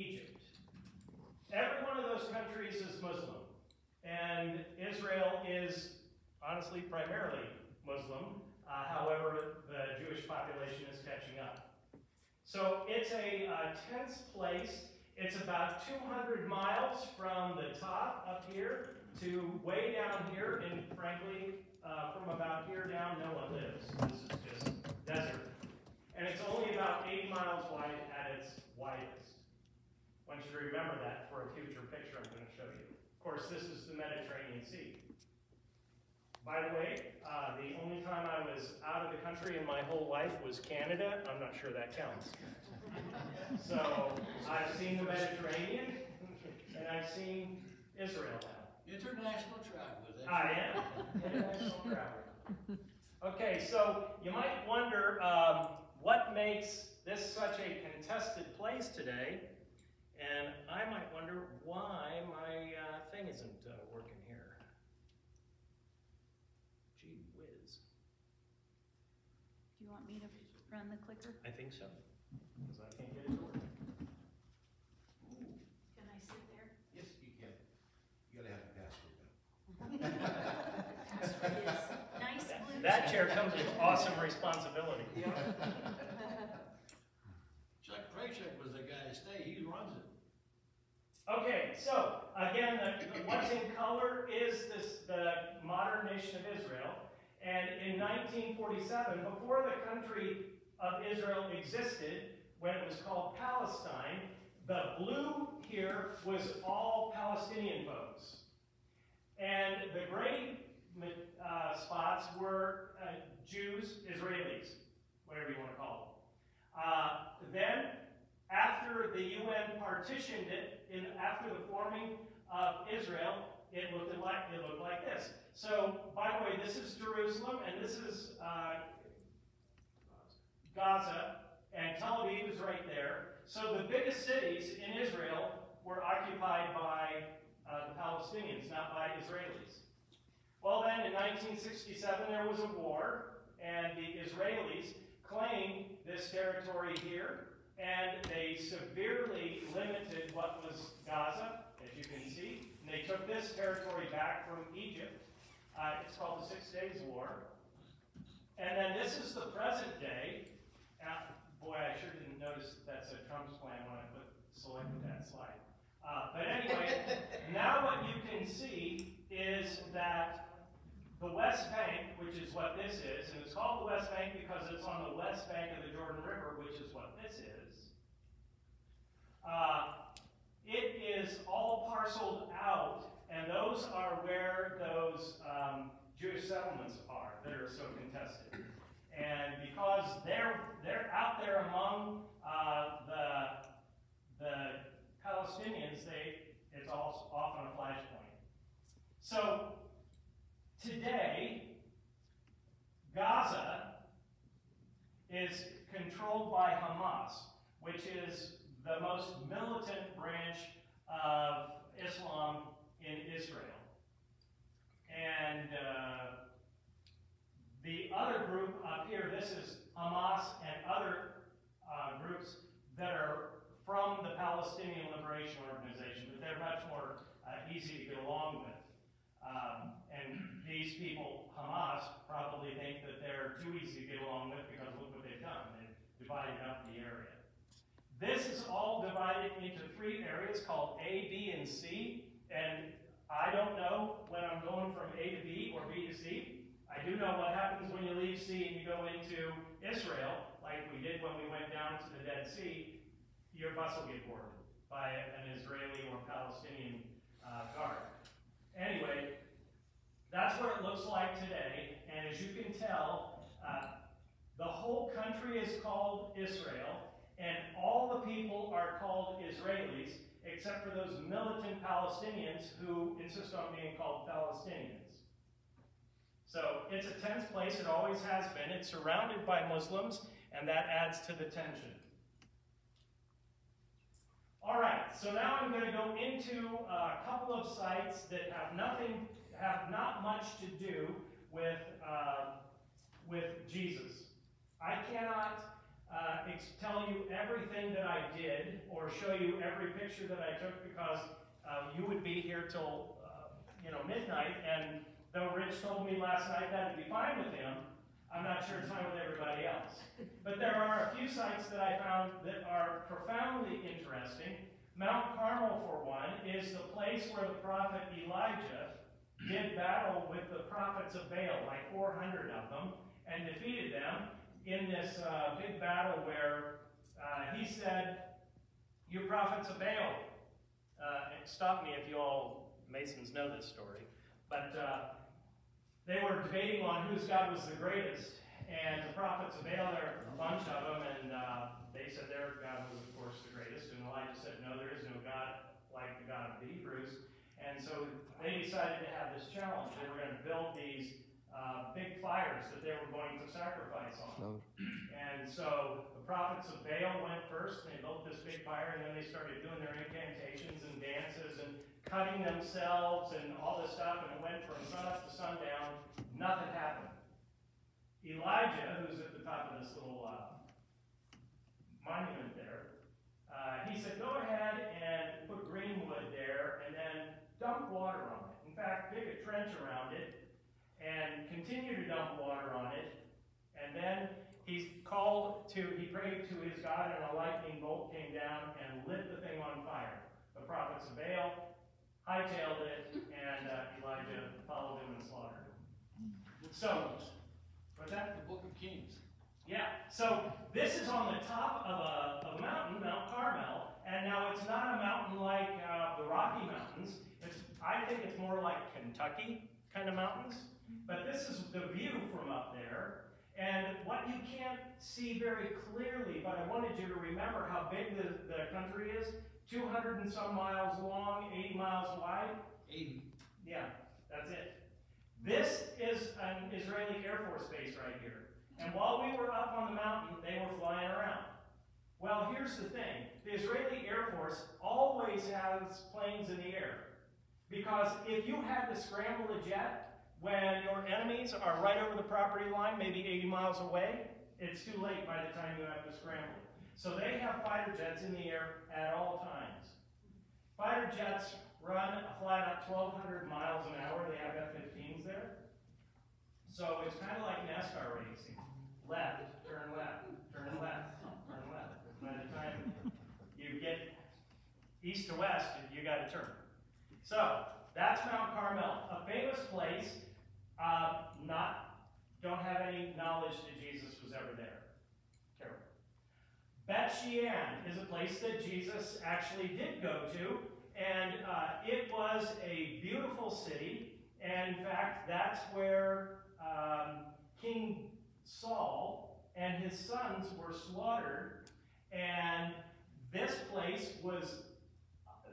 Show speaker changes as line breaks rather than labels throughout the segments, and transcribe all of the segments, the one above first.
Egypt. Every one of those countries is Muslim, and Israel is honestly primarily Muslim. However, the Jewish population is catching up. So it's a tense place. It's about 200 miles from the top up here to way down here, and frankly, from about here down, no one lives. This is just desert. And it's only about 80 miles wide at its widest. I want you to remember that for a future picture I'm going to show you. Of course, this is the Mediterranean Sea. By the way, the only time I was out of the country in my whole life was Canada. I'm not sure that counts. So I've seen the Mediterranean, and I've seen Israel now.
International traveler.
I am. International traveler. Okay, so you might wonder what makes this such a contested place today, and I might wonder why my thing isn't working here. Gee whiz.
Do you want me to run the clicker?
I think so, because I can't get it to work.
Can I sit there?
Yes, you can. You gotta have a password though.
Password is nice blue.
That chair comes with awesome responsibility.
Chuck Prachek was the guy to stay. He runs it.
Okay, so again, what's in color is the modern nation of Israel. And in 1947, before the country of Israel existed, when it was called Palestine, the blue here was all Palestinian folks. And the gray spots were Jews, Israelis, whatever you want to call them. Then, after the UN partitioned it, after the forming of Israel, it looked like this. So, by the way, this is Jerusalem, and this is Gaza, and Tel Aviv is right there. So the biggest cities in Israel were occupied by the Palestinians, not by Israelis. Well then, in 1967, there was a war, and the Israelis claimed this territory here, and they severely limited what was Gaza, as you can see. And they took this territory back from Egypt. It's called the 6 Days War. And then this is the present day. Boy, I sure didn't notice that that's a Trump's plan when I selected that slide. But anyway, now what you can see is that the West Bank, which is what this is, and it's called the West Bank because it's on the west bank of the Jordan River, which is what this is. It is all parceled out, and those are where those Jewish settlements are that are so contested. And because they're out there among the Palestinians, it's all often a flashpoint. So today, Gaza is controlled by Hamas, which is the most militant branch of Islam in Israel. And the other group up here, this is Hamas and other groups that are from the Palestinian Liberation Organization, but they're much more easy to get along with. And these people, Hamas, probably think that they're too easy to get along with because look what they've done. They've divided up the area. This is all divided into 3 areas called A, B, and C. And I don't know when I'm going from A to B or B to C. I do know what happens when you leave C and you go into Israel, like we did when we went down to the Dead Sea. Your bus will get boarded by an Israeli or Palestinian guard. Anyway, that's what it looks like today. And as you can tell, the whole country is called Israel, and all the people are called Israelis, except for those militant Palestinians who insist on being called Palestinians. So it's a tense place, it always has been. It's surrounded by Muslims, and that adds to the tension. All right, so now I'm going to go into a couple of sites that have not much to do with Jesus. I cannot tell you everything that I did or show you every picture that I took because you would be here till midnight. And though Rich told me last night that'd be fine with him, I'm not sure it's fine with everybody else. But there are a few sites that I found that are profoundly interesting. Mount Carmel, for one, is the place where the prophet Elijah did battle with the prophets of Baal, like 400 of them, and defeated them in this big battle where he said, "You prophets of Baal," and stop me if you all Masons know this story, but they were debating on whose God was the greatest, and the prophets of Baal, there are a bunch of them, and they said their God was, of course, the greatest, and Elijah said, "No, there is no God like the God of the Hebrews." And so they decided to have this challenge. They were going to build these big fires that they were going to sacrifice on. And so the prophets of Baal went first, and they built this big fire, and then they started doing their incantations and dances and cutting themselves and all this stuff, and it went from sun up to sundown. Nothing happened. Elijah, who's at the top of this little monument there, he said, "Go ahead and put green wood there, and then dump water on it. In fact, dig a trench around it, and continue to dump water on it." And then he prayed to his God, and a lightning bolt came down and lit the thing on fire. The prophets of Baal hightailed it, and Elijah followed him and slaughtered him. So, what's that?
The Book of Kings.
Yeah, so this is on the top of a mountain, Mount Carmel, and now it's not a mountain like the Rocky Mountains. I think it's more like Kentucky kind of mountains, but this is the view from up there. And what you can't see very clearly, but I wanted you to remember how big the country is. 200 and some miles long, 80 miles wide.
80.
Yeah, that's it. This is an Israeli Air Force base right here. And while we were up on the mountain, they were flying around. Well, here's the thing. The Israeli Air Force always has planes in the air. Because if you had to scramble a jet when your enemies are right over the property line, maybe 80 miles away, it's too late by the time you have to scramble. So they have fighter jets in the air at all times. Fighter jets fly about 1,200 miles an hour. They have F-15s there. So it's kind of like NASCAR racing. Left, turn left, turn left, turn left. By the time you get east to west, you got to turn. So that's Mount Carmel, a famous place. Don't have any knowledge that Jesus was ever there. Terrible. Bet Shean is a place that Jesus actually did go to, and it was a beautiful city. And in fact, that's where King Saul and his sons were slaughtered. And this place was,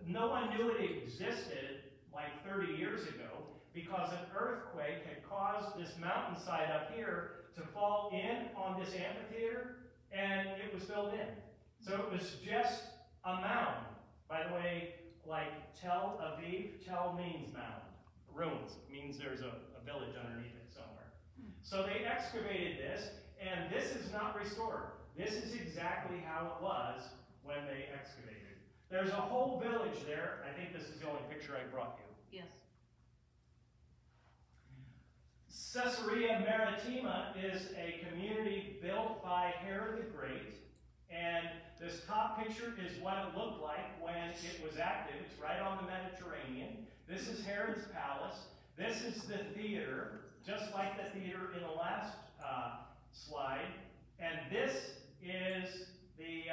no one knew it existed like 30 years ago because an earthquake had caused this mountainside up here to fall in on this amphitheater, and it was filled in. So it was just a mound. By the way, like Tel Aviv, Tel means mound. Ruins means there's a village underneath it somewhere. So they excavated this, and this is not restored. This is exactly how it was when they excavated. There's a whole village there. I think this is the only picture I brought you.
Yes.
Caesarea Maritima is a community built by Herod the Great, and this top picture is what it looked like when it was active. It's right on the Mediterranean. This is Herod's palace. This is the theater, just like the theater in the last slide. And this is the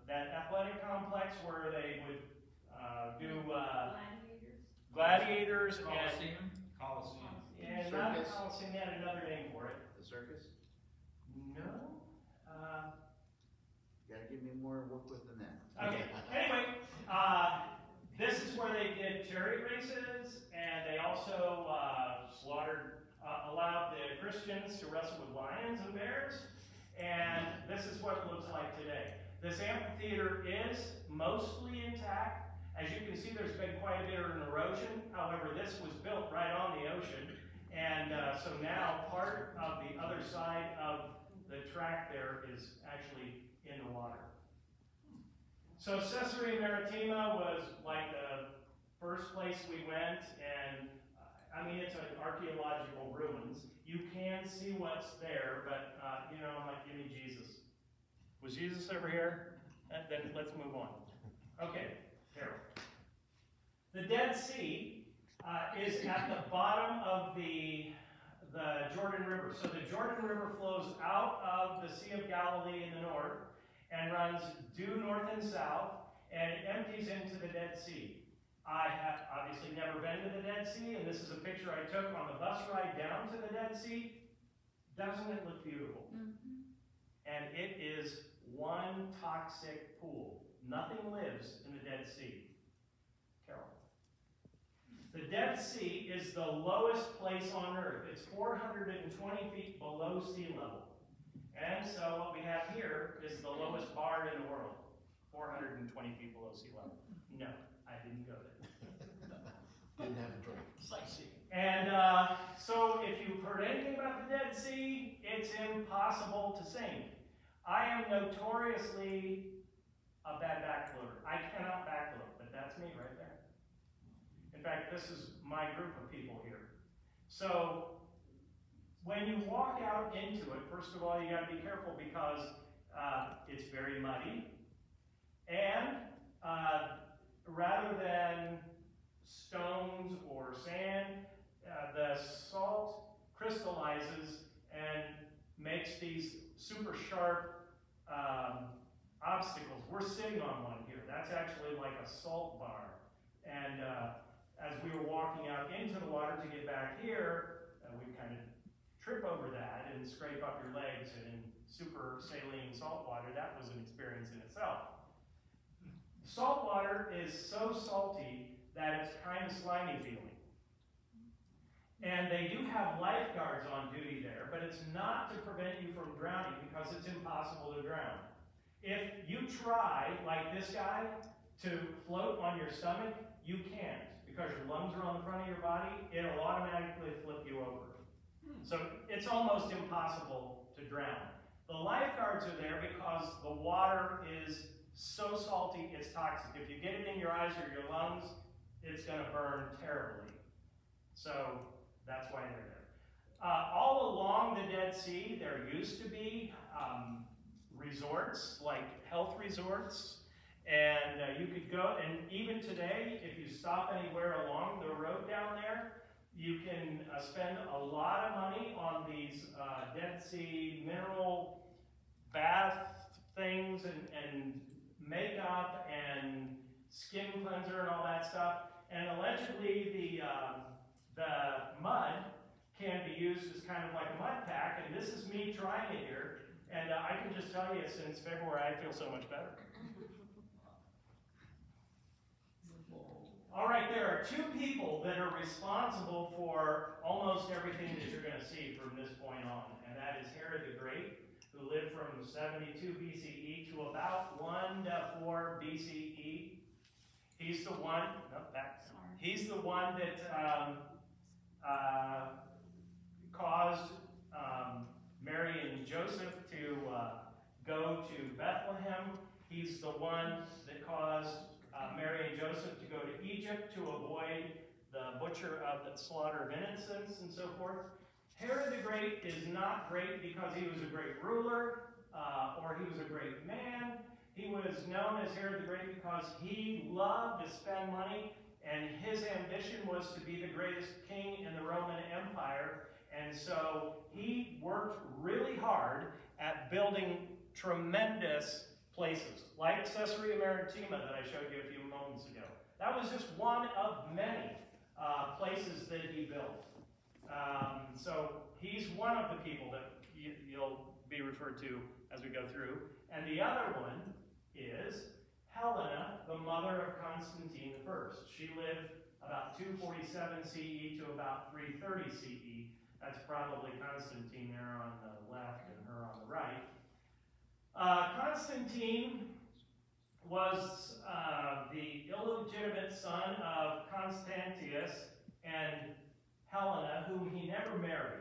that athletic complex where they would do gladiators
Coliseum.
and not a Coliseum, they had another name for it.
The circus?
No.
You gotta give me more work with than that.
Okay. Anyway, this is where they did chariot races, and they also allowed the Christians to wrestle with lions and bears. And this is what it looks like today. This amphitheater is mostly intact. As you can see, there's been quite a bit of an erosion. However, this was built right on the ocean. And so now part of the other side of the track there is actually in the water. So Caesarea Maritima was like the first place we went, and I mean, it's an archaeological ruins. You can see what's there, but you know, I'm like, give me Jesus. Was Jesus over here? Then let's move on. Okay, Harold. The Dead Sea is at the bottom of the Jordan River. So the Jordan River flows out of the Sea of Galilee in the north and runs due north and south, and it empties into the Dead Sea. I have obviously never been to the Dead Sea, and this is a picture I took on the bus ride down to the Dead Sea. Doesn't it look beautiful?
Mm-hmm.
And it is one toxic pool. Nothing lives in the Dead Sea. Carol. The Dead Sea is the lowest place on earth. It's 420 feet below sea level. And so what we have here is the lowest bar in the world. 420 feet below sea level. No, I didn't go there.
Didn't have a drink. Sightseeing.
And so if you've heard anything about the Dead Sea, it's impossible to sing. I am notoriously a bad backfloater. I cannot backfloat, but that's me right there. In fact, this is my group of people here. So when you walk out into it, first of all, you got to be careful because it's very muddy. And rather than stones or sand, the salt crystallizes and makes these super sharp obstacles. We're sitting on one here. That's actually like a salt bar. And as we were walking out into the water to get back here, we kind of trip over that and scrape up your legs. And in super saline salt water, that was an experience in itself. Salt water is so salty that it's kind of slimy feeling. And they do have lifeguards on duty there, but it's not to prevent you from drowning because it's impossible to drown. If you try, like this guy, to float on your stomach, you can't because your lungs are on the front of your body. It'll automatically flip you over. So it's almost impossible to drown. The lifeguards are there because the water is so salty, it's toxic. If you get it in your eyes or your lungs, it's going to burn terribly. So that's why they're there. All along the Dead Sea, there used to be resorts, like health resorts, and you could go, and even today, if you stop anywhere along the road down there, you can spend a lot of money on these Dead Sea mineral bath things and makeup and skin cleanser and all that stuff. And allegedly the mud can be used as kind of like a mud pack, and this is me trying it here. And I can just tell you, since February, I feel so much better. All right, there are two people that are responsible for almost everything that you're going to see from this point on, and that is Herod the Great, who lived from 72 BCE to about 1 to 4 BCE. He's the one, he's the one that caused Mary and Joseph to go to Bethlehem. He's the one that caused Mary and Joseph to go to Egypt to avoid the slaughter of innocents and so forth. Herod the Great is not great because he was a great ruler or he was a great man. He was known as Herod the Great because he loved to spend money, and his ambition was to be the greatest king in the Roman Empire. And so he worked really hard at building tremendous places, like Caesarea Maritima that I showed you a few moments ago. That was just one of many places that he built. So he's one of the people that you'll be referred to as we go through. And the other one is Helena, the mother of Constantine I. She lived about 247 CE to about 330 CE. That's probably Constantine there on the left and her on the right. Constantine was the illegitimate never married.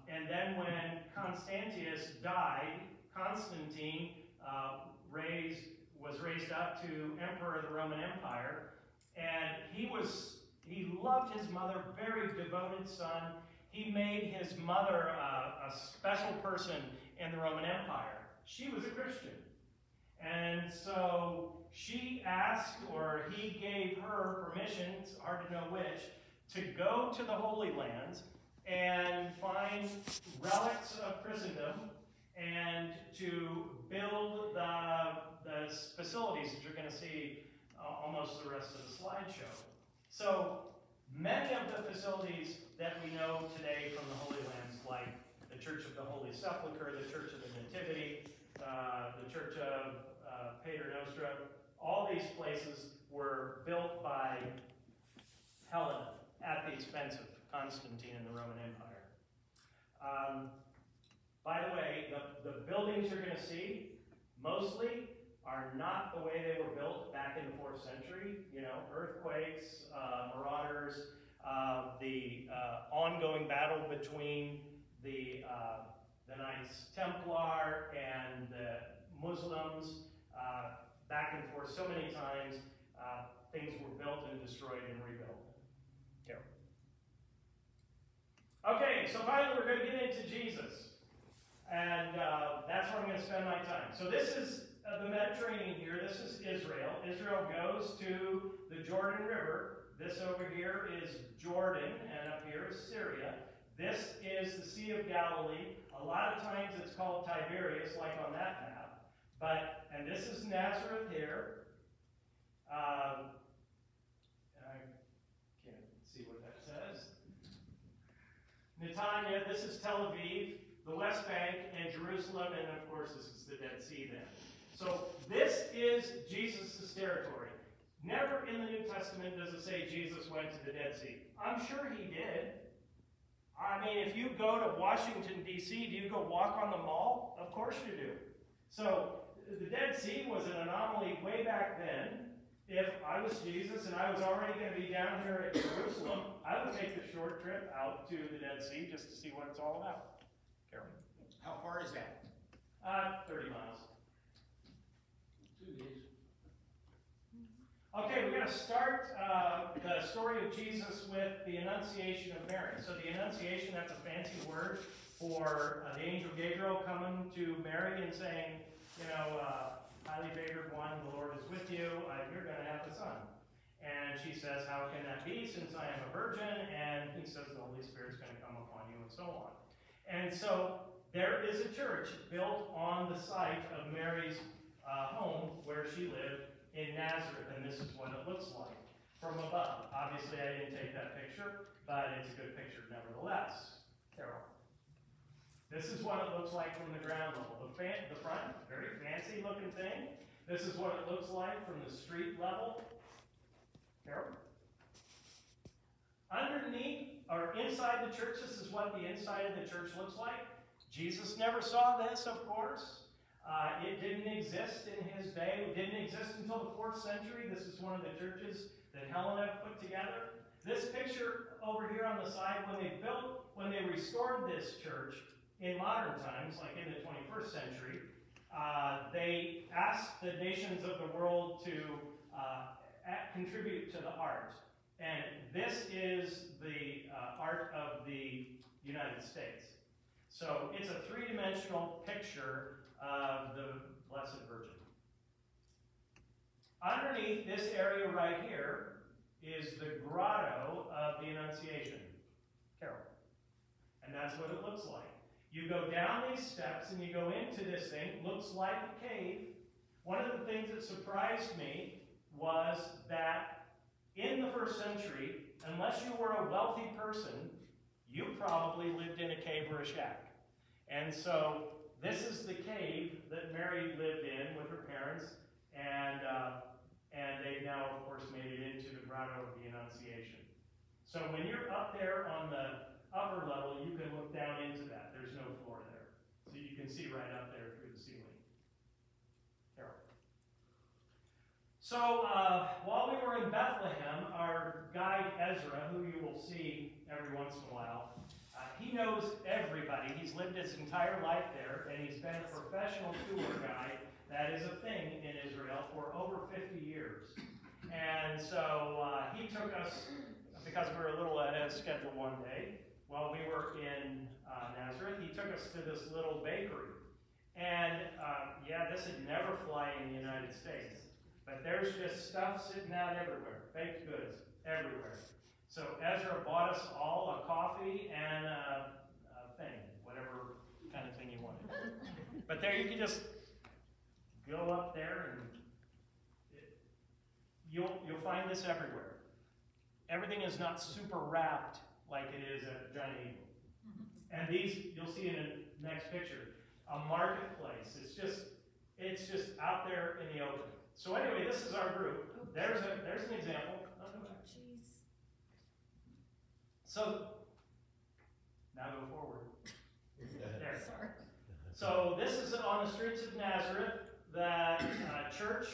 And then when Constantius died, Constantine was raised up to emperor of the Roman Empire, and he loved his mother, very devoted son. He made his mother a special person in the Roman Empire. She was a Christian. And so she asked, or he gave her permission, it's hard to know which, to go to the Holy Lands and find relics of Christendom and to build the facilities that you're going to see almost the rest of the slideshow. So many of the facilities that we know today from the Holy Lands, like the Church of the Holy Sepulchre, the Church of the Nativity, the Church of Pater Nostra, all these places were built by Helena at the expense of Constantine and the Roman Empire. By the way, the buildings you're going to see mostly are not the way they were built back in the 4th century. You know, earthquakes, marauders, the ongoing battle between the Knights Templar and the Muslims, back and forth so many times, things were built and destroyed and rebuilt. Okay, so finally we're going to get into Jesus. And that's where I'm going to spend my time. So this is the Mediterranean here. This is Israel. Israel goes to the Jordan River. This over here is Jordan, and up here is Syria. This is the Sea of Galilee. A lot of times it's called Tiberias, like on that map. And this is Nazareth here. I can't see what that says. Netanya, this is Tel Aviv, the West Bank, and Jerusalem, and of course this is the Dead Sea then. So this is Jesus' territory. Never in the New Testament does it say Jesus went to the Dead Sea. I'm sure he did. I mean, if you go to Washington, D.C., do you go walk on the mall? Of course you do. So the Dead Sea was an anomaly way back then. If I was Jesus and I was already going to be down here at Jerusalem, I would take the short trip out to the Dead Sea just to see what it's all about. Carol?
How far is that?
30 miles.
2 days.
Okay, we're going to start the story of Jesus with the Annunciation of Mary. So the Annunciation, that's a fancy word for the angel Gabriel coming to Mary and saying, you know, highly favored one, the Lord is with you, you're going to have a son. And she says, how can that be since I am a virgin? And he says, the Holy Spirit's going to come upon you, and so on. And so there is a church built on the site of Mary's home where she lived in Nazareth, and this is what it looks like from above. Obviously, I didn't take that picture, but it's a good picture nevertheless. Carol. This is what it looks like from the ground level. The front, very fancy looking thing. This is what it looks like from the street level. Carol? Underneath, or inside the church, this is what the inside of the church looks like. Jesus never saw this, of course. It didn't exist in his day. It didn't exist until the 4th century. This is one of the churches that Helena put together. This picture over here on the side, when they restored this church in modern times, like in the 21st century, they asked the nations of the world to contribute to the art. And this is the art of the United States. So it's a three-dimensional picture of the Blessed Virgin. Underneath this area right here is the grotto of the Annunciation. Carol. And that's what it looks like. You go down these steps and you go into this thing. Looks like a cave. One of the things that surprised me was that in the 1st century, unless you were a wealthy person, you probably lived in a cave or a shack. And so this is the cave that Mary lived in with her parents, and they've now, of course, made it into the grotto of the Annunciation. So when you're up there on the upper level, you can look down into that. There's no floor there. So you can see right up there through the ceiling. Carol. So while we were in Bethlehem, our guide Ezra, who you will see every once in a while. He knows everybody. He's lived his entire life there, and he's been a professional tour guide. That is a thing in Israel for over 50 years. And so he took us, because we were a little ahead of schedule one day, while we were in Nazareth, he took us to this little bakery. And yeah, this would never fly in the United States. But there's just stuff sitting out everywhere, baked goods everywhere. So Ezra bought us all a coffee and a thing, whatever kind of thing you wanted. But there you can just go up there and you'll find this everywhere. Everything is not super wrapped like it is at Giant Eagle. And these, you'll see in the next picture, a marketplace. It's just out there in the open. So anyway, this is our group. There's an example.
Jeez.
So, now go forward. There.
Sorry.
So this is on the streets of Nazareth. That church,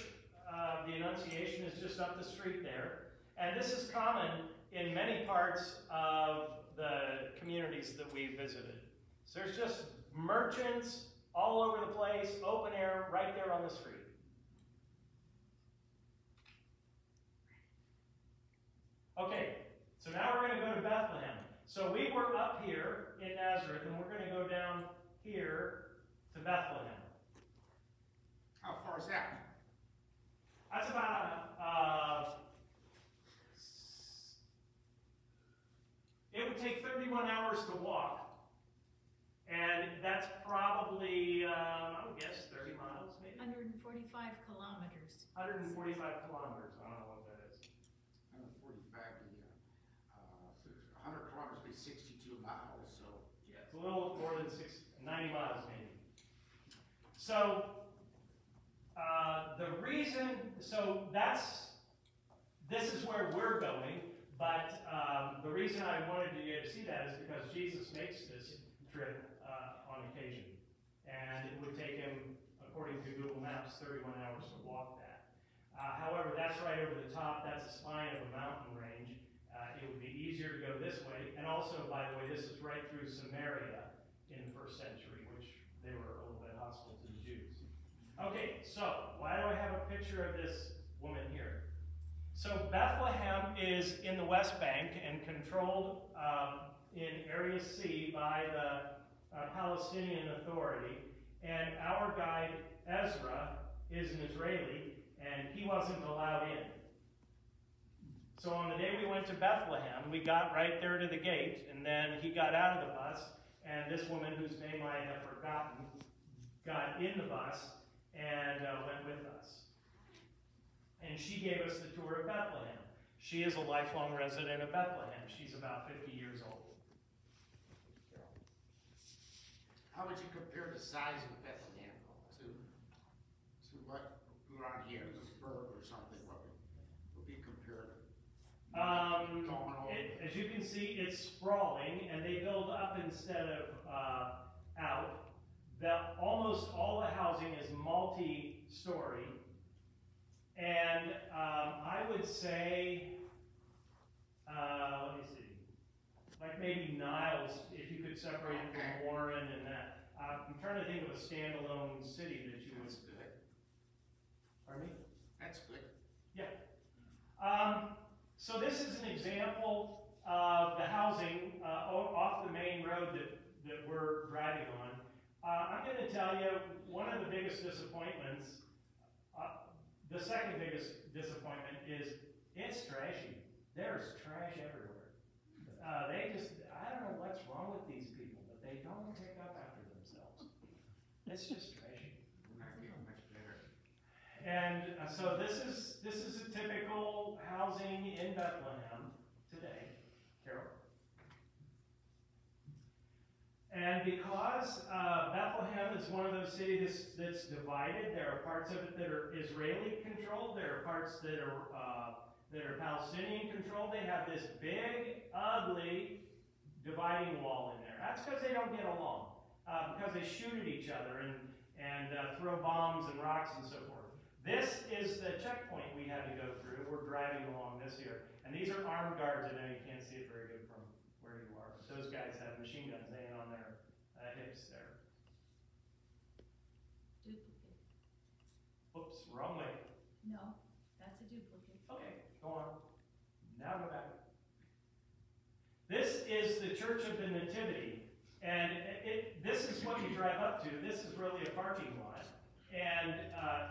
the Annunciation, is just up the street there. And this is common in many parts of the communities that we visited. So there's just merchants all over the place, open air, right there on the street. Okay, so now we're going to go to Bethlehem. So we were up here in Nazareth, and we're going to go down here to Bethlehem.
How far is that?
That's about, it would take 31 hours to walk. And that's probably, I would guess, 30 miles, maybe?
145 kilometers.
145 kilometers. I don't know what that is.
145, 100 kilometers would be 62 miles, so.
Yeah, it's a little more than 90 miles, maybe. So, the reason, this is where we're going, but the reason I wanted you to see that is because Jesus makes this trip on occasion. And it would take him, according to Google Maps, 31 hours to walk that. However, that's right over the top. That's the spine of a mountain range. It would be easier to go this way. And also, by the way, this is right through Samaria in the first century, which they were a little bit hostile to the Jews. Okay, so why do I have a picture of this woman here? So Bethlehem is in the West Bank and controlled in Area C by the Palestinian Authority. And our guide, Ezra, is an Israeli, and he wasn't allowed in. So on the day we went to Bethlehem, we got right there to the gate, and then he got out of the bus, and this woman, whose name I have forgotten, got in the bus and went with us. And she gave us the tour of Bethlehem. She is a lifelong resident of Bethlehem. She's about 50 years old.
How would you compare the size of Bethlehem to what around here, Pittsburgh or something? What would be compared?
As you can see, it's sprawling, and they build up instead of out. Almost all the housing is multi-story. And I would say, let me see, like maybe Niles, if you could separate it from Warren and that. I'm trying to think of a standalone city that you would.
That's good.
Pardon me?
That's good.
Yeah. So this is an example of the housing off the main road that we're driving on. I'm going to tell you one of the biggest disappointments. The second biggest disappointment is it's trashy. There's trash everywhere. I don't know what's wrong with these people, but they don't pick up after themselves. It's just trashy.
We're not getting much better.
And so this is a typical housing in Bethlehem today. Carol? And because Bethlehem is one of those cities that's divided, there are parts of it that are Israeli controlled, there are parts that are Palestinian controlled. They have this big, ugly dividing wall in there. That's because they don't get along, because they shoot at each other and throw bombs and rocks and so forth. This is the checkpoint we had to go through. We're driving along this here. And these are armed guards. I know you can't see it very good from where you are. But those guys have machine guns hanging on their hips there.
Duplicate.
Oops, wrong way.
No, that's a duplicate.
Okay, go on. Now go back. This is the Church of the Nativity, and this is what you drive up to. This is really a parking lot, and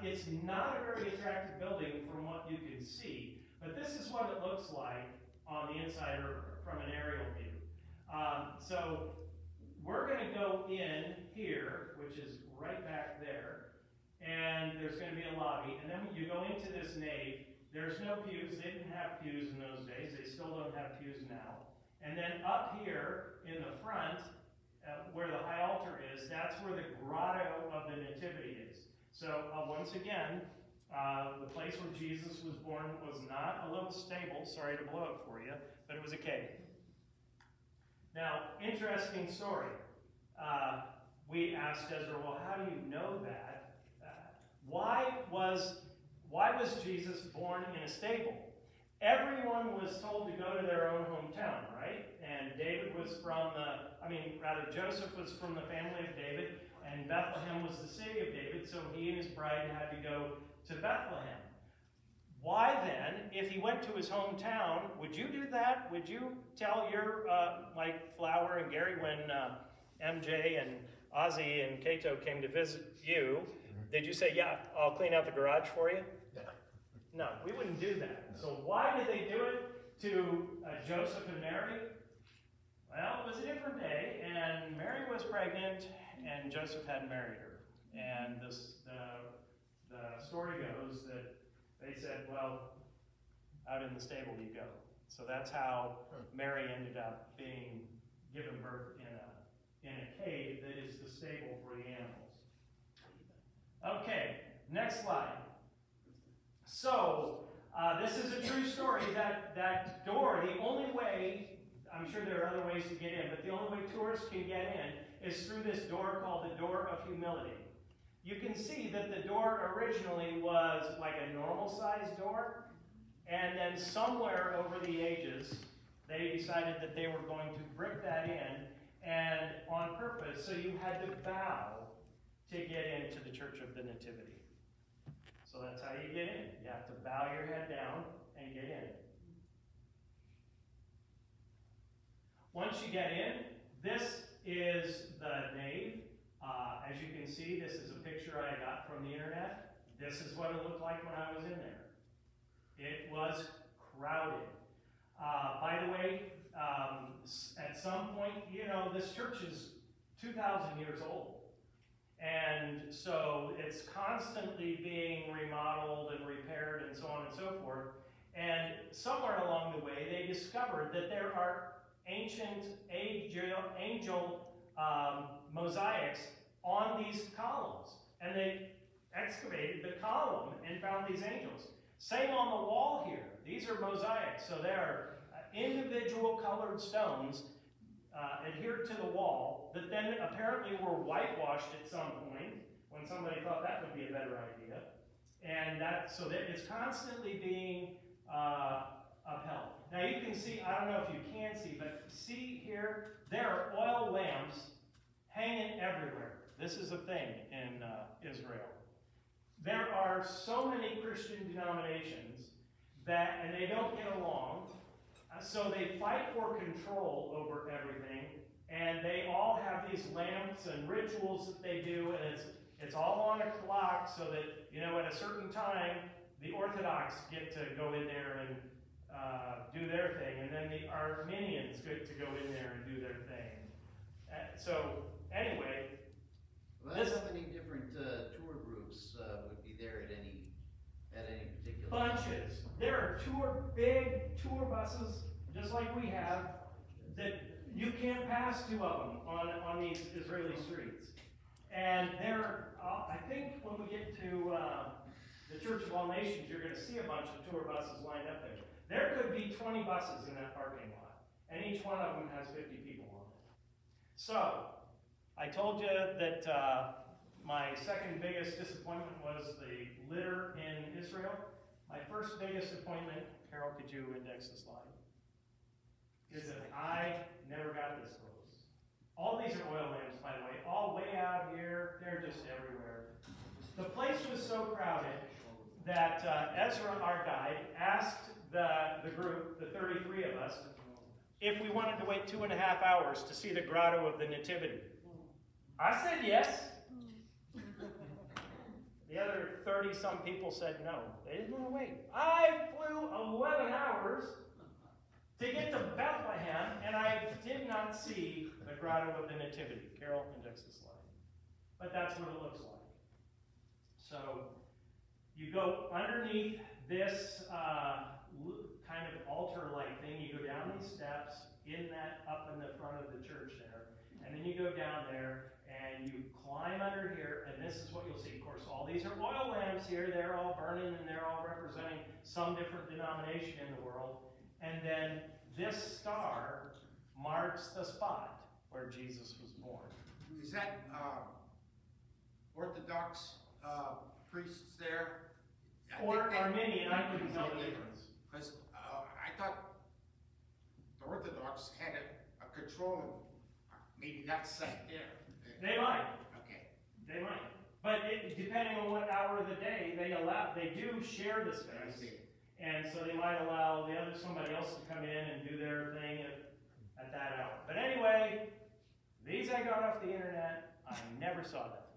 it's not a very attractive building from what you can see, but this is what it looks like on the inside or from an aerial view. So we're going to go in here, which is right back there, and there's going to be a lobby, and then when you go into this nave, there's no pews. They didn't have pews in those days. They still don't have pews now. And then up here in the front, where the high altar is, that's where the grotto of the Nativity is. So once again, the place where Jesus was born was not a little stable, sorry to blow it for you, but it was a cave. Now, interesting story. We asked Ezra, well, how do you know that? Why was Jesus born in a stable? Everyone was told to go to their own hometown, right? And David was Joseph was from the family of David, and Bethlehem was the city of David, so he and his bride had to go to Bethlehem. Why then, if he went to his hometown, would you do that? Would you tell your, like Flower and Gary, when MJ and Ozzy and Kato came to visit you, did you say, yeah, I'll clean out the garage for you? No, we wouldn't do that. So why did they do it to Joseph and Mary? Well, it was a different day, and Mary was pregnant, and Joseph hadn't married her. And the story goes that they said, well, out in the stable you go. So that's how Mary ended up being given birth in a cave that is the stable for the animals. Okay, next slide. So, this is a true story. That door, the only way, I'm sure there are other ways to get in, but the only way tourists can get in is through this door called the Door of Humility. You can see that the door originally was like a normal-sized door, and then somewhere over the ages, they decided that they were going to brick that in, and on purpose, so you had to bow to get into the Church of the Nativity. So that's how you get in. You have to bow your head down and get in. Once you get in, this is the nave. As you can see, this is a picture I got from the internet. This is what it looked like when I was in there. It was crowded. By the way, at some point, this church is 2,000 years old. And so it's constantly being remodeled and repaired and so on and so forth. And somewhere along the way, they discovered that there are ancient angel mosaics on these columns. And they excavated the column and found these angels. Same on the wall here. These are mosaics. So they are individual colored stones adhered to the wall that then apparently were whitewashed at some point when somebody thought that would be a better idea. And so that it's constantly being upheld. Now you can see, I don't know if you can see, but see here, there are oil lamps hanging everywhere. This is a thing in Israel. There are so many Christian denominations and they don't get along. So they fight for control over everything, and they all have these lamps and rituals that they do, and it's all on a clock so that, at a certain time, the Orthodox get to go in there and do their thing, and then the Armenians get to go in there and do their thing. So, anyway.
Well, how many different tour groups would be there at any particular time?
Bunches. There are big tour buses, just like we have, that you can't pass two of them on these Israeli streets. And I think when we get to the Church of All Nations, you're going to see a bunch of tour buses lined up there. There could be 20 buses in that parking lot, and each one of them has 50 people on it. So, I told you that my second biggest disappointment was the litter in Israel. My first biggest appointment, Carol, could you index the slide? is that I never got this close. All these are oil lamps, by the way, all way out here. They're just everywhere. The place was so crowded that Ezra, our guide, asked the group, the 33 of us, if we wanted to wait 2.5 hours to see the Grotto of the Nativity. I said yes. The other 30-some people said no. They didn't want to wait. I flew 11 hours to get to Bethlehem, and I did not see the Grotto of the Nativity. Carol injects the slide. But that's what it looks like. So you go underneath this kind of altar-like thing. You go down these steps up in the front of the church there, and then you go down there and you climb under here, and this is what you'll see. Of course, all these are oil lamps here. They're all burning, and they're all representing some different denomination in the world. And then this star marks the spot where Jesus was born.
Is that Orthodox priests there?
Or Armenian, I couldn't tell the difference.
Because I thought the Orthodox had a controlling, maybe that site there.
They might.
Okay.
They might. But depending on what hour of the day, they do share the
I
space.
see.
And so they might allow somebody else to come in and do their thing at that hour. But anyway, these I got off the internet. I never saw that.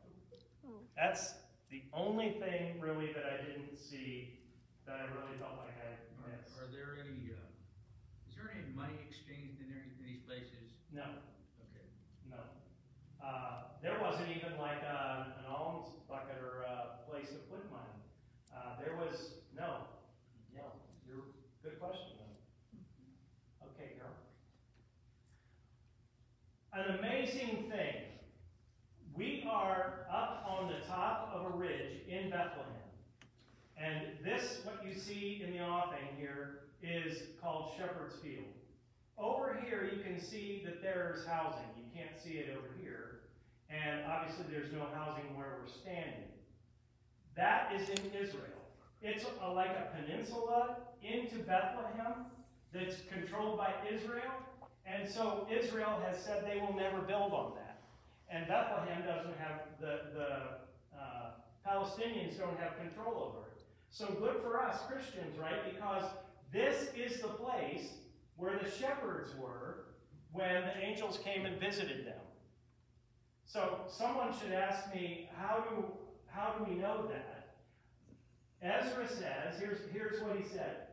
That's the only thing really that I didn't see that I really felt like I missed.
Are there any, is there any money exchanged in these places?
No,
Okay.
no. There wasn't even like an alms bucket or a place to put money. There was, no. Good question, though. Okay, Carol. An amazing thing. We are up on the top of a ridge in Bethlehem. And this, what you see in the offing here, is called Shepherd's Field. Over here, you can see that there's housing. You can't see it over here. And obviously, there's no housing where we're standing. That is in Israel. It's like a peninsula into Bethlehem that's controlled by Israel. And so Israel has said they will never build on that. And Bethlehem doesn't have, the Palestinians don't have control over it. So good for us Christians, right? Because this is the place where the shepherds were when the angels came and visited them. So someone should ask me, how do we know that? Ezra says, here's what he said.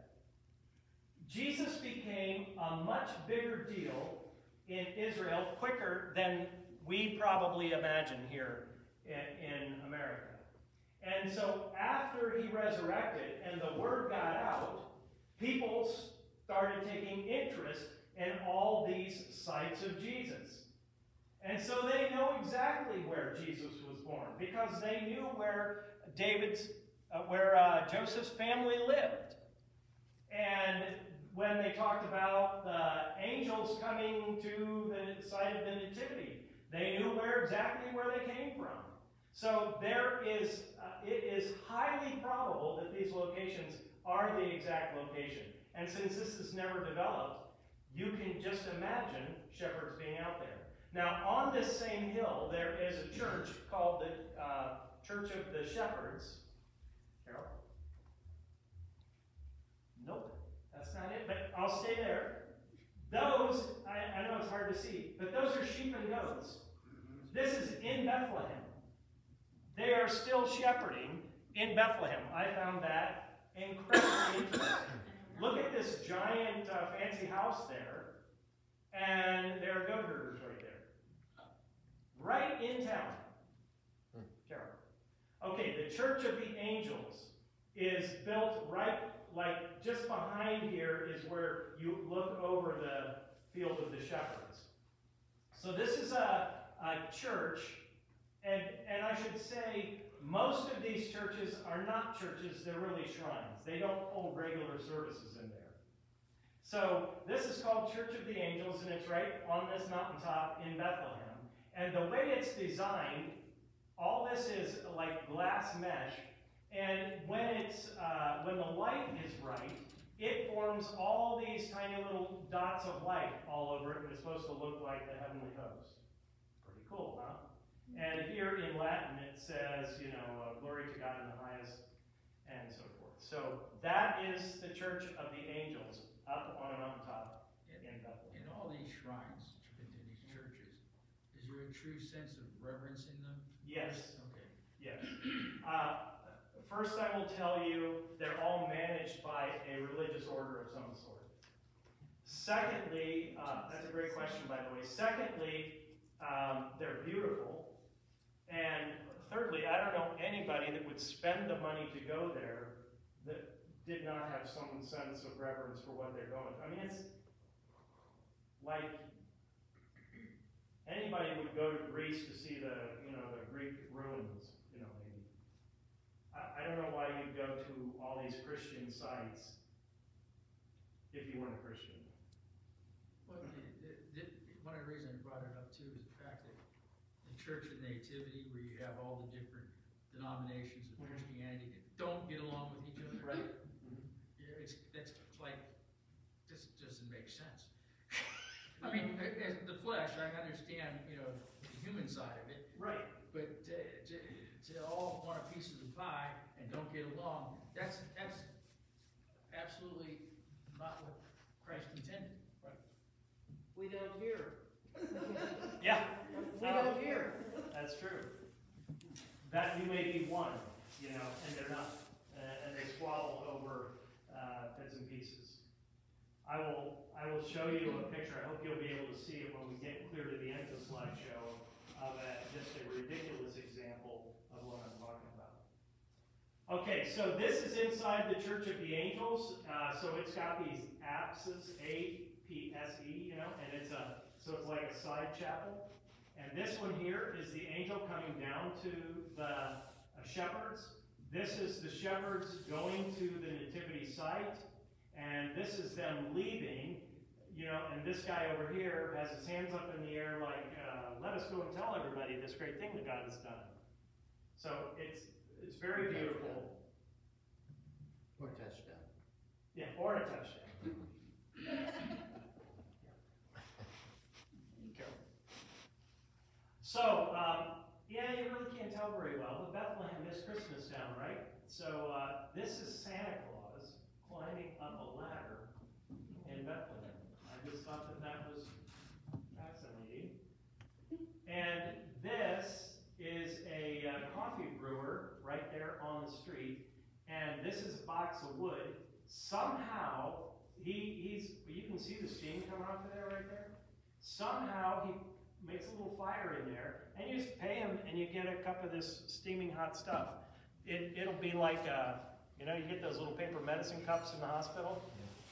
Jesus became a much bigger deal in Israel quicker than we probably imagine here in America. And so after he resurrected and the word got out, people started taking interest in all these sites of Jesus. And so they know exactly where Jesus was born because they knew where Joseph's family lived. And when they talked about the angels coming to the site of the Nativity, they knew exactly where they came from. So it is highly probable that these locations are the exact location. And since this is never developed, you can just imagine shepherds being out there. Now, on this same hill, there is a church called the Church of the Shepherds. Carol? Nope, that's not it, but I'll stay there. Those, I know it's hard to see, but those are sheep and goats. This is in Bethlehem. They are still shepherding in Bethlehem. I found that incredibly interesting. Look at this giant fancy house there, and there are goat herders right there. Right in town. Carol. Okay, the Church of the Angels is built right, like just behind here is where you look over the field of the shepherds. So this is a church, and I should say most of these churches are not churches, they're really shrines. They don't hold regular services in there. So this is called Church of the Angels, and it's right on this mountaintop in Bethlehem. And the way it's designed, all this is like glass mesh, and when the light is right, it forms all these tiny little dots of light all over it, and it's supposed to look like the heavenly host. Pretty cool, huh? And here in Latin it says, you know, glory to God in the highest, and so forth. So that is the Church of the Angels up on a mountaintop in Bethlehem.
In all these shrines, in these churches, is there a true sense of reverence in them?
Yes.
Okay.
Yes. First, I will tell you, they're all managed by a religious order of some sort. Secondly, that's a great question, by the way. Secondly, they're beautiful. And thirdly, I don't know anybody that would spend the money to go there that did not have some sense of reverence for what they're going through. I mean, it's like anybody would go to Greece to see the, you know, the Greek ruins, you know, maybe. I don't know why you'd go to all these Christian sites if you weren't a Christian.
Well, one of the reasons I brought it up too is the fact that the Church of Nativity, where you have all the different denominations of Christianity that don't get along with each other.
Right.
Yeah, that's like, this doesn't make sense. I mean, as the flesh, I understand, you know, the human side of it,
Right.
but to all want a piece of the pie and don't get along, that's absolutely not what Christ intended.
We don't hear.
Yeah.
We don't hear.
That's true. That you may be one, you know, and they're not. And they squabble over bits and pieces. I will show you a picture. I hope you'll be able to see it when we get clear to the end of the slideshow of just a ridiculous example of what I'm talking about. Okay, so this is inside the Church of the Angels. So it's got these apses, A-P-S-E, you know, and it's like a side chapel. And this one here is the angel coming down to the shepherds. This is the shepherds going to the nativity site. And this is them leaving, you know, and this guy over here has his hands up in the air like, let us go and tell everybody this great thing that God has done. So it's very beautiful.
Or touchdown.
Yeah, or a touchdown. So, yeah, you really can't tell very well, but Bethlehem is Christmas town, right? So this is Santa Claus climbing up a ladder in Bethlehem. I just thought that was fascinating. And this is a coffee brewer right there on the street, and this is a box of wood. Somehow, you can see the steam coming off of there right there. Somehow he makes a little fire in there, and you just pay him, and you get a cup of this steaming hot stuff. It'll be like, you know, you get those little paper medicine cups in the hospital?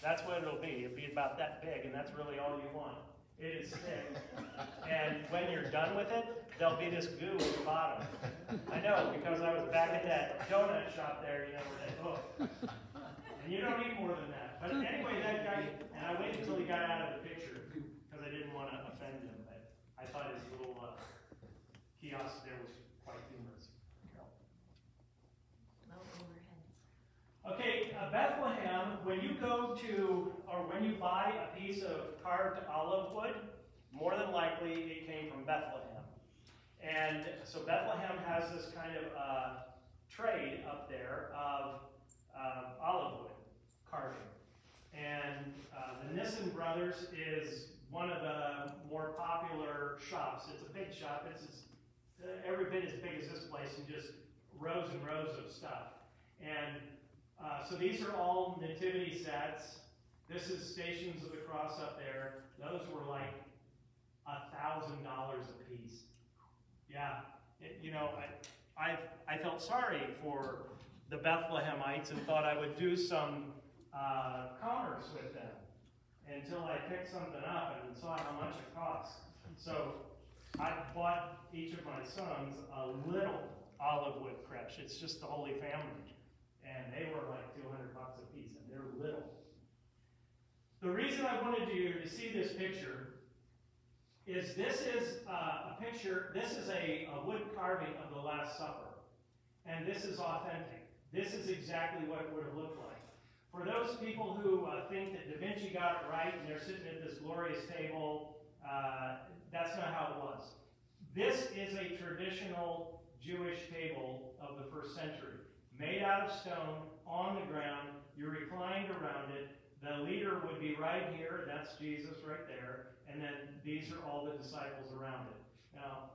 That's what it'll be. It'll be about that big, and that's really all you want. It is thick. And when you're done with it, there'll be this goo at the bottom. I know, because I was back at that donut shop there, you know, where they hook. And you don't need more than that. But anyway, that guy, and I waited until he got out of the picture, because I didn't want to offend him, but I thought his little kiosk there was quite humorous.
Low overhead.
Okay, Bethlehem, when you go to, or when you buy a piece of carved olive wood, more than likely it came from Bethlehem. And so Bethlehem has this kind of trade up there of olive wood carving. And the Nissen Brothers is one of the more popular shops. It's a big shop. It's every bit as big as this place, and just rows and rows of stuff. And so these are all nativity sets. This is Stations of the Cross up there. Those were like $1,000 a piece. Yeah, you know, I felt sorry for the Bethlehemites and thought I would do some commerce with them until I picked something up and saw how much it cost. So I bought each of my sons a little olive wood creche. It's just the Holy Family. And they were like $200 a piece, and they're little. The reason I wanted you to see this picture is this is a picture, this is a wood carving of the Last Supper. And this is authentic. This is exactly what it would have looked like. For those people who think that Da Vinci got it right and they're sitting at this glorious table, that's not how it was. This is a traditional Jewish table of the first century, made out of stone, on the ground. You're reclined around it. The leader would be right here. That's Jesus right there. And then these are all the disciples around it. Now,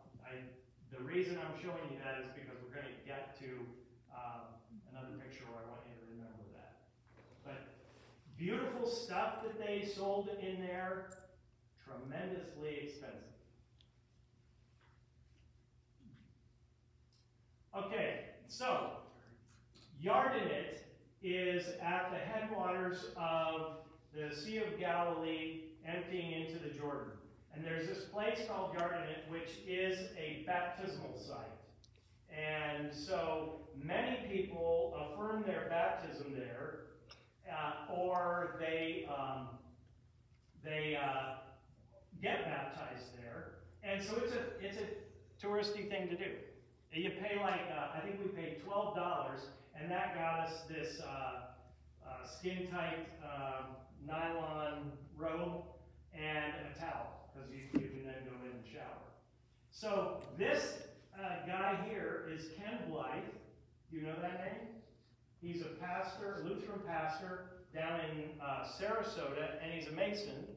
the reason I'm showing you that is because we're going to get to another picture where I want you to remember that. But beautiful stuff that they sold in there, tremendously expensive. Okay, so Yardenit is at the headwaters of the Sea of Galilee emptying into the Jordan. And there's this place called Yardenit, which is a baptismal site. And so many people affirm their baptism there, or they get baptized there. And so it's a touristy thing to do. You pay like, I think we paid $12, and that got us this skin-tight nylon robe and a towel, because you can then go in and shower. So this guy here is Ken Blythe. Do you know that name? He's a pastor, Lutheran pastor, down in Sarasota, and he's a Mason,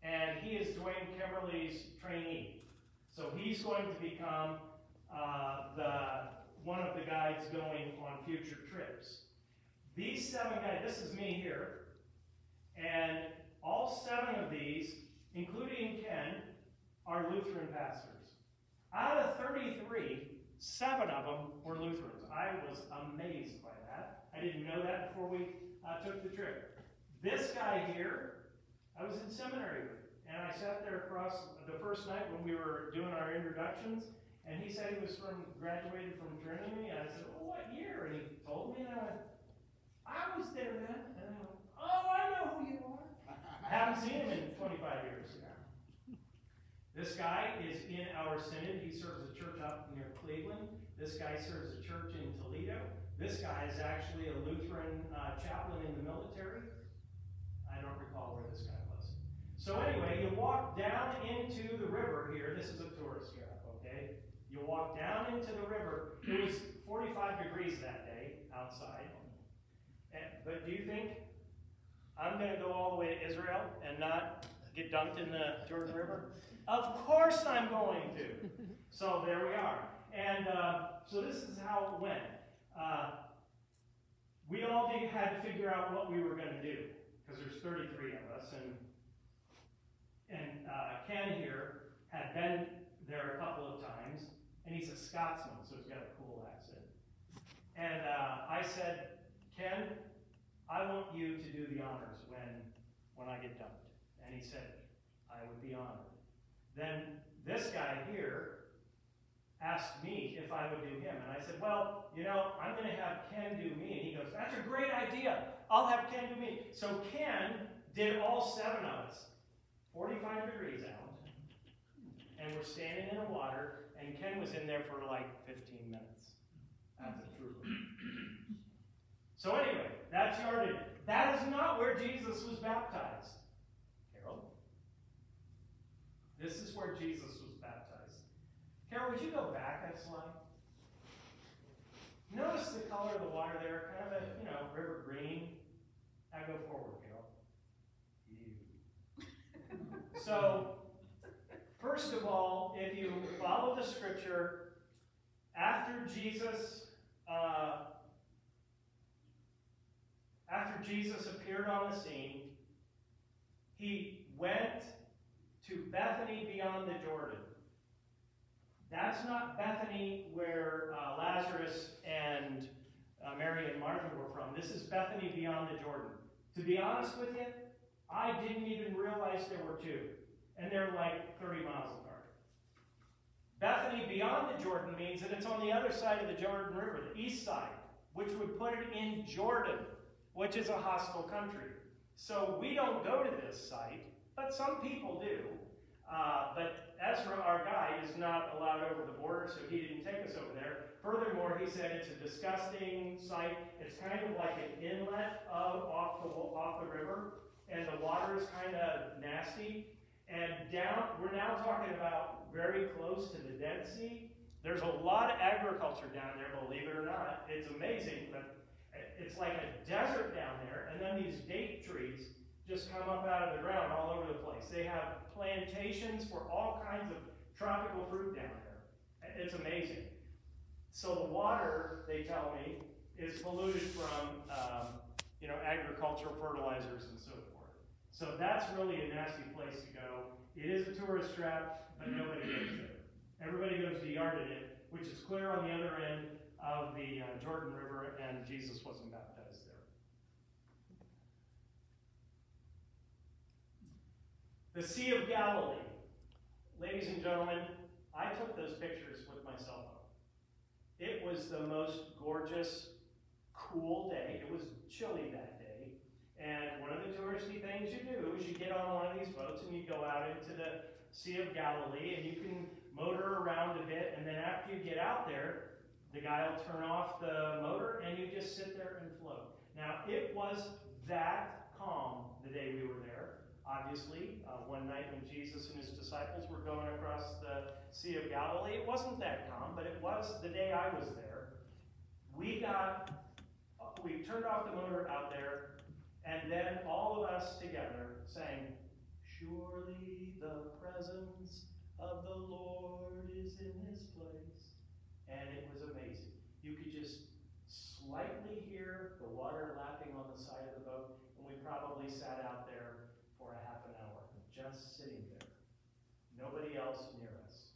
and he is Dwayne Kimberly's trainee. So he's going to become one of the guides going on future trips. These 7 guys, this is me here, and all 7 of these, including Ken, are Lutheran pastors. Out of 33, 7 of them were Lutherans. I was amazed by that. I didn't know that before we took the trip. This guy here, I was in seminary with, and I sat there across the first night when we were doing our introductions, and he said he was graduated from Trinity, and I said, "Oh, what year?" And he told me, and I went, "I was there then." And I went, "Oh, I know who you are." I haven't seen him in 25 years. This guy is in our synod. He serves a church up near Cleveland. This guy serves a church in Toledo. This guy is actually a Lutheran chaplain in the military. I don't recall where this guy was. So anyway, you walk down into the river here. This is a tourist trap, okay? You walk down into the river. It was 45 degrees that day outside. But do you think I'm going to go all the way to Israel and not get dunked in the Jordan River? Of course I'm going to. So there we are. And so this is how it went. We all had to figure out what we were going to do, because there's 33 of us. And Ken here had been there a couple of times, and he's a Scotsman, so he's got a cool accent. And I said, "Ken, I want you to do the honors when I get dumped." And he said, "I would be honored." Then this guy here asked me if I would do him. And I said, "Well, you know, I'm going to have Ken do me." And he goes, "That's a great idea. I'll have Ken do me." So Ken did all 7 of us, 45 degrees out. And we're standing in the water, and Ken was in there for like 15 minutes. That's a trooper. So anyway, that's Yarden. That is not where Jesus was baptized. Carol? This is where Jesus was baptized. Carol, would you go back a slide? Notice the color of the water there, kind of a, river green. Now go forward, Carol. So, first of all, if you follow the scripture, after Jesus appeared on the scene, he went to Bethany beyond the Jordan. That's not Bethany where Lazarus and Mary and Martha were from. This is Bethany beyond the Jordan. To be honest with you, I didn't even realize there were 2. And they're like 30 miles apart. Bethany beyond the Jordan means that it's on the other side of the Jordan River, the east side, which would put it in Jordan, which is a hostile country. So we don't go to this site, but some people do. But Ezra, our guide, is not allowed over the border, so he didn't take us over there. Furthermore, he said it's a disgusting sight. It's kind of like an inlet off the river, and the water is kind of nasty. And we're now talking about very close to the Dead Sea. There's a lot of agriculture down there, believe it or not. It's amazing, but it's like a desert down there, and then these date trees just come up out of the ground all over the place. They have plantations for all kinds of tropical fruit down there. It's amazing. So the water, they tell me, is polluted from agricultural fertilizers and so forth. So that's really a nasty place to go. It is a tourist trap, but nobody goes there. Everybody goes to Yardenit, which is clear on the other end of the Jordan River, and Jesus wasn't baptized there. The Sea of Galilee. Ladies and gentlemen, I took those pictures with my cell phone. It was the most gorgeous, cool day. It was chilly that day. And one of the touristy things you do is you get on one of these boats and you go out into the Sea of Galilee, and you can motor around a bit, and then after you get out there, the guy will turn off the motor and you just sit there and float. Now, it was that calm the day we were there. Obviously, one night when Jesus and his disciples were going across the Sea of Galilee, it wasn't that calm, but it was the day I was there. We turned off the motor out there, and then all of us together sang, "Surely the presence of the Lord is in this place." And it was amazing. You could just slightly hear the water lapping on the side of the boat, and we probably sat out there for a half an hour, just sitting there. Nobody else near us.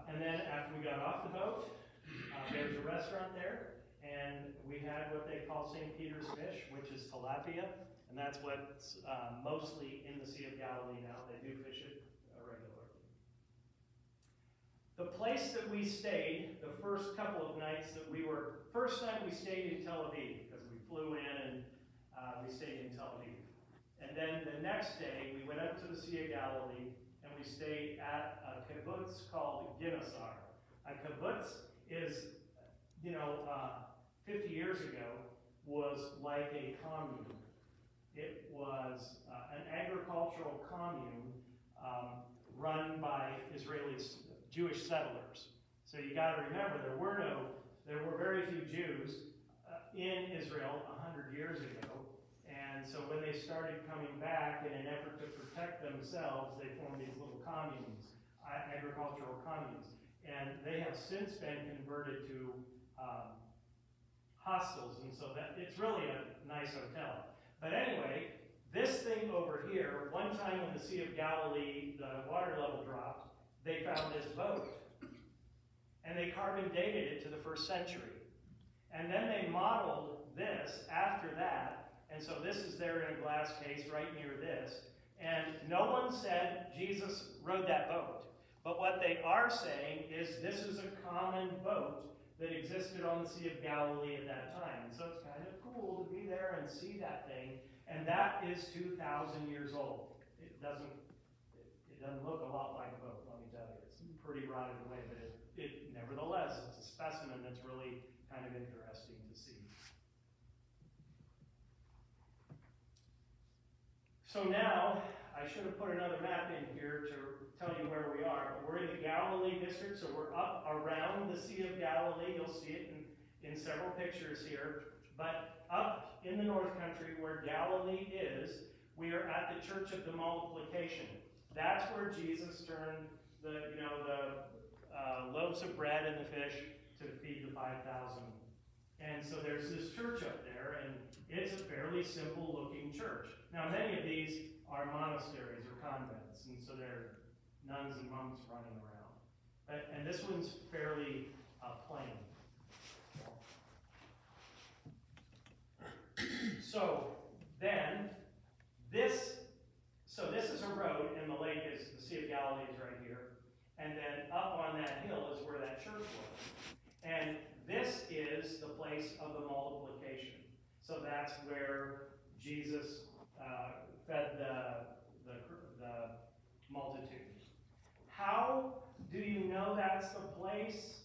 And then after we got off the boat, there's a restaurant there, and we had what they call St. Peter's fish, which is tilapia, and that's what's mostly in the Sea of Galilee now. They do fish it regularly. The place that we stayed, the first couple of nights first night we stayed in Tel Aviv, because we flew in and we stayed in Tel Aviv. And then the next day, we went up to the Sea of Galilee, and we stayed at a kibbutz called Ginosar. A kibbutz is, 50 years ago, was like a commune. It was an agricultural commune run by Israeli Jewish settlers. So you got to remember, there were very few Jews in Israel 100 years ago. And so when they started coming back in an effort to protect themselves, they formed these little communes, agricultural communes. And they have since been converted to hostels, and so that it's really a nice hotel. But anyway, this thing over here, one time when the Sea of Galilee, the water level dropped, they found this boat. And they carbon dated it to the 1st century. And then they modeled this after that, and so this is there in a glass case right near this. And no one said Jesus rode that boat. But what they are saying is this is a common boat that existed on the Sea of Galilee at that time. And so it's kind of cool to be there and see that thing. And that is 2,000 years old. It doesn't look a lot like a boat, let me tell you. It's pretty rotted away, but it nevertheless, it's a specimen that's really kind of interesting to see. So now, I should have put another map in here to tell you where we are. But we're in the Galilee district, so we're up around the Sea of Galilee. You'll see it in several pictures here. But up in the North Country, where Galilee is, we are at the Church of the Multiplication. That's where Jesus turned the loaves of bread and the fish to feed the 5,000. And so there's this church up there, and it's a fairly simple-looking church. Now, many of these are monasteries or convents, and so there are nuns and monks running around. And this one's fairly plain. So then, this is a road, and the lake is, the Sea of Galilee is right here. And then up on that hill is where that church was. And this is the place of the multiplication. So that's where Jesus fed the multitude. How do you know that's the place? place,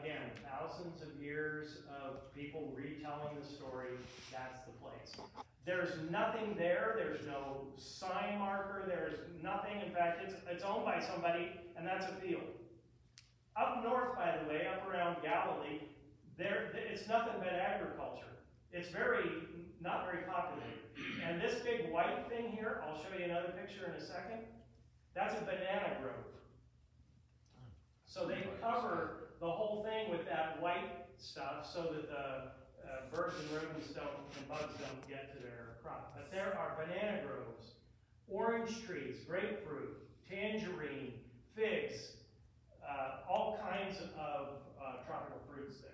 again, thousands of years of people retelling the story, that's the place. There's nothing there, there's no sign marker, there's nothing. In fact, it's owned by somebody, and that's a field. Up north, by the way, up around Galilee, it's nothing but agriculture. It's not very populated. And this big white thing here, I'll show you another picture in a second, that's a banana grove. So they cover the whole thing with that white stuff so that the birds and rodents and bugs don't get to their crop. But there are banana groves, orange trees, grapefruit, tangerine, figs, all kinds of tropical fruits there.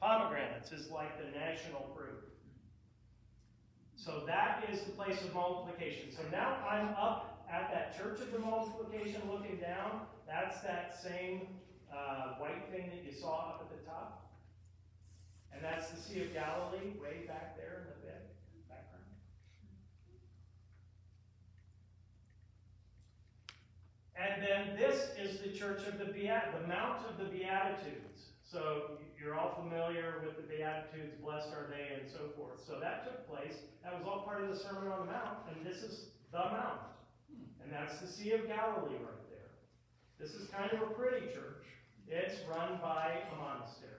Pomegranates is like the national fruit. So that is the place of multiplication. So now I'm up at that Church of the Multiplication looking down. That's that same white thing that you saw up at the top. And that's the Sea of Galilee way back there in the background. And then this is the Church of the Mount of the Beatitudes. So you're all familiar with the Beatitudes, blessed are they, and so forth. So that took place. That was all part of the Sermon on the Mount, and this is the Mount. And that's the Sea of Galilee right there. This is kind of a pretty church. It's run by a monastery.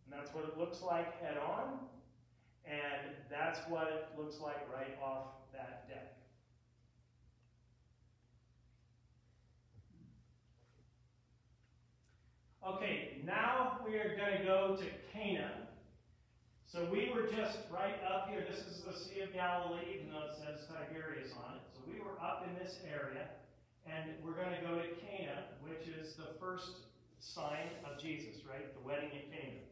And that's what it looks like head on, and that's what it looks like right off that deck. Okay, now we are going to go to Cana. So we were just right up here. This is the Sea of Galilee, even though it says Tiberias on it. So we were up in this area, and we're going to go to Cana, which is the first sign of Jesus, right? The wedding in Cana.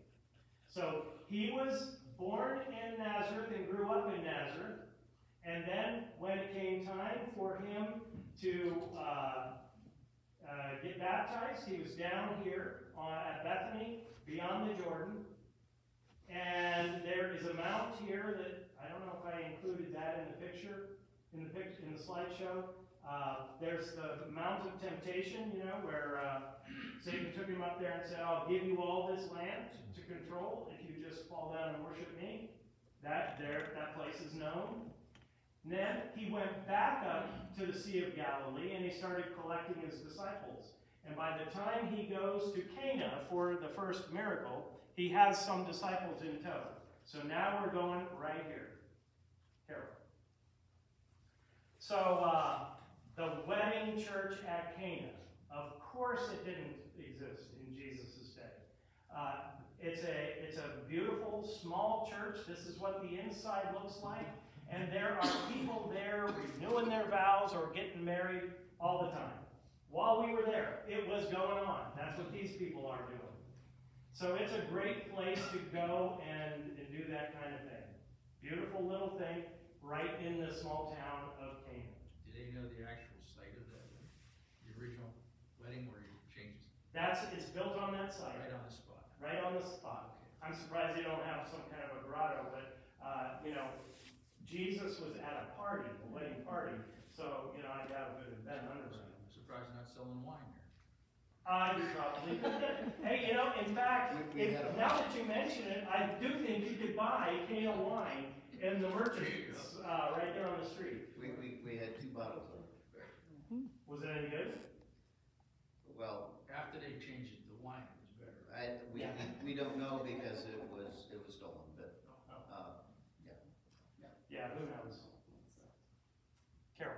So he was born in Nazareth and grew up in Nazareth. And then when it came time for him to get baptized, he was down here at Bethany, beyond the Jordan. And there is a mount here that, I don't know if I included that in the picture, in the slideshow. There's the Mount of Temptation, you know, where Satan took him up there and said, I'll give you all this land to control if you just fall down and worship me. That place is known. And then he went back up to the Sea of Galilee and he started collecting his disciples. And by the time he goes to Cana for the first miracle, he has some disciples in tow. So now we're going right here. Here. So the wedding church at Cana, of course it didn't exist in Jesus' day. It's a beautiful, small church. This is what the inside looks like. And there are people there renewing their vows or getting married all the time. While we were there, it was going on. That's what these people are doing. So it's a great place to go and do that kind of thing. Beautiful little thing right in the small town of Cana.
Do they know the actual site of that, the original wedding where you changed?
It's built on that site.
Right on the spot.
Right on the spot.
Okay.
I'm surprised they don't have some kind of a grotto, but, Jesus was at a party, a wedding party, so, I doubt it would have been underground.
I'm surprised you're not selling wine there.
You probably could. Hey, in fact, now that you mention it, I do think you could buy Cana wine in the merchants right there on the street.
We had 2 bottles of it.
Was it any good?
Well,
After they changed it, the wine was better.
we don't know because it was stolen, but
Yeah, who knows? Carol.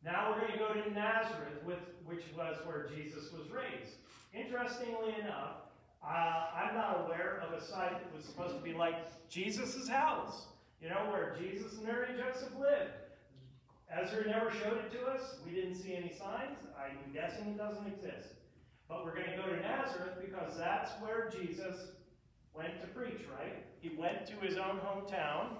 Now we're going to go to Nazareth, which was where Jesus was raised. Interestingly enough, I'm not aware of a site that was supposed to be like Jesus' house, where Jesus and Mary and Joseph lived. Ezra never showed it to us. We didn't see any signs. I'm guessing it doesn't exist. But we're going to go to Nazareth because that's where Jesus went to preach, right? He went to his own hometown,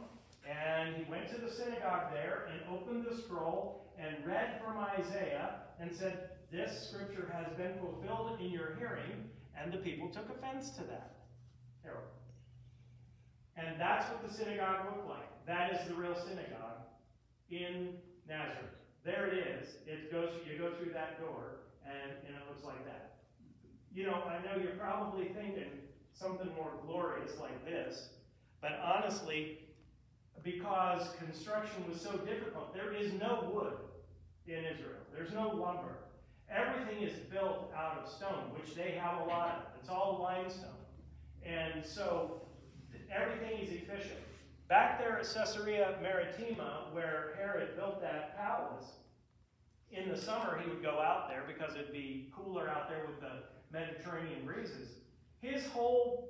and he went to the synagogue there and opened the scroll and read from Isaiah and said, this scripture has been fulfilled in your hearing, and the people took offense to that. Harold. And that's what the synagogue looked like. That is the real synagogue in Nazareth. there it is. It goes, you go through that door, and it looks like that. You know, I know you're probably thinking something more glorious like this, but honestly, because construction was so difficult, there is no wood in Israel. There's no lumber. Everything is built out of stone, which they have a lot of. It's all limestone. And so everything is efficient. Back there at Caesarea Maritima, where Herod built that palace, in the summer he would go out there because it'd be cooler out there with the Mediterranean breezes. His whole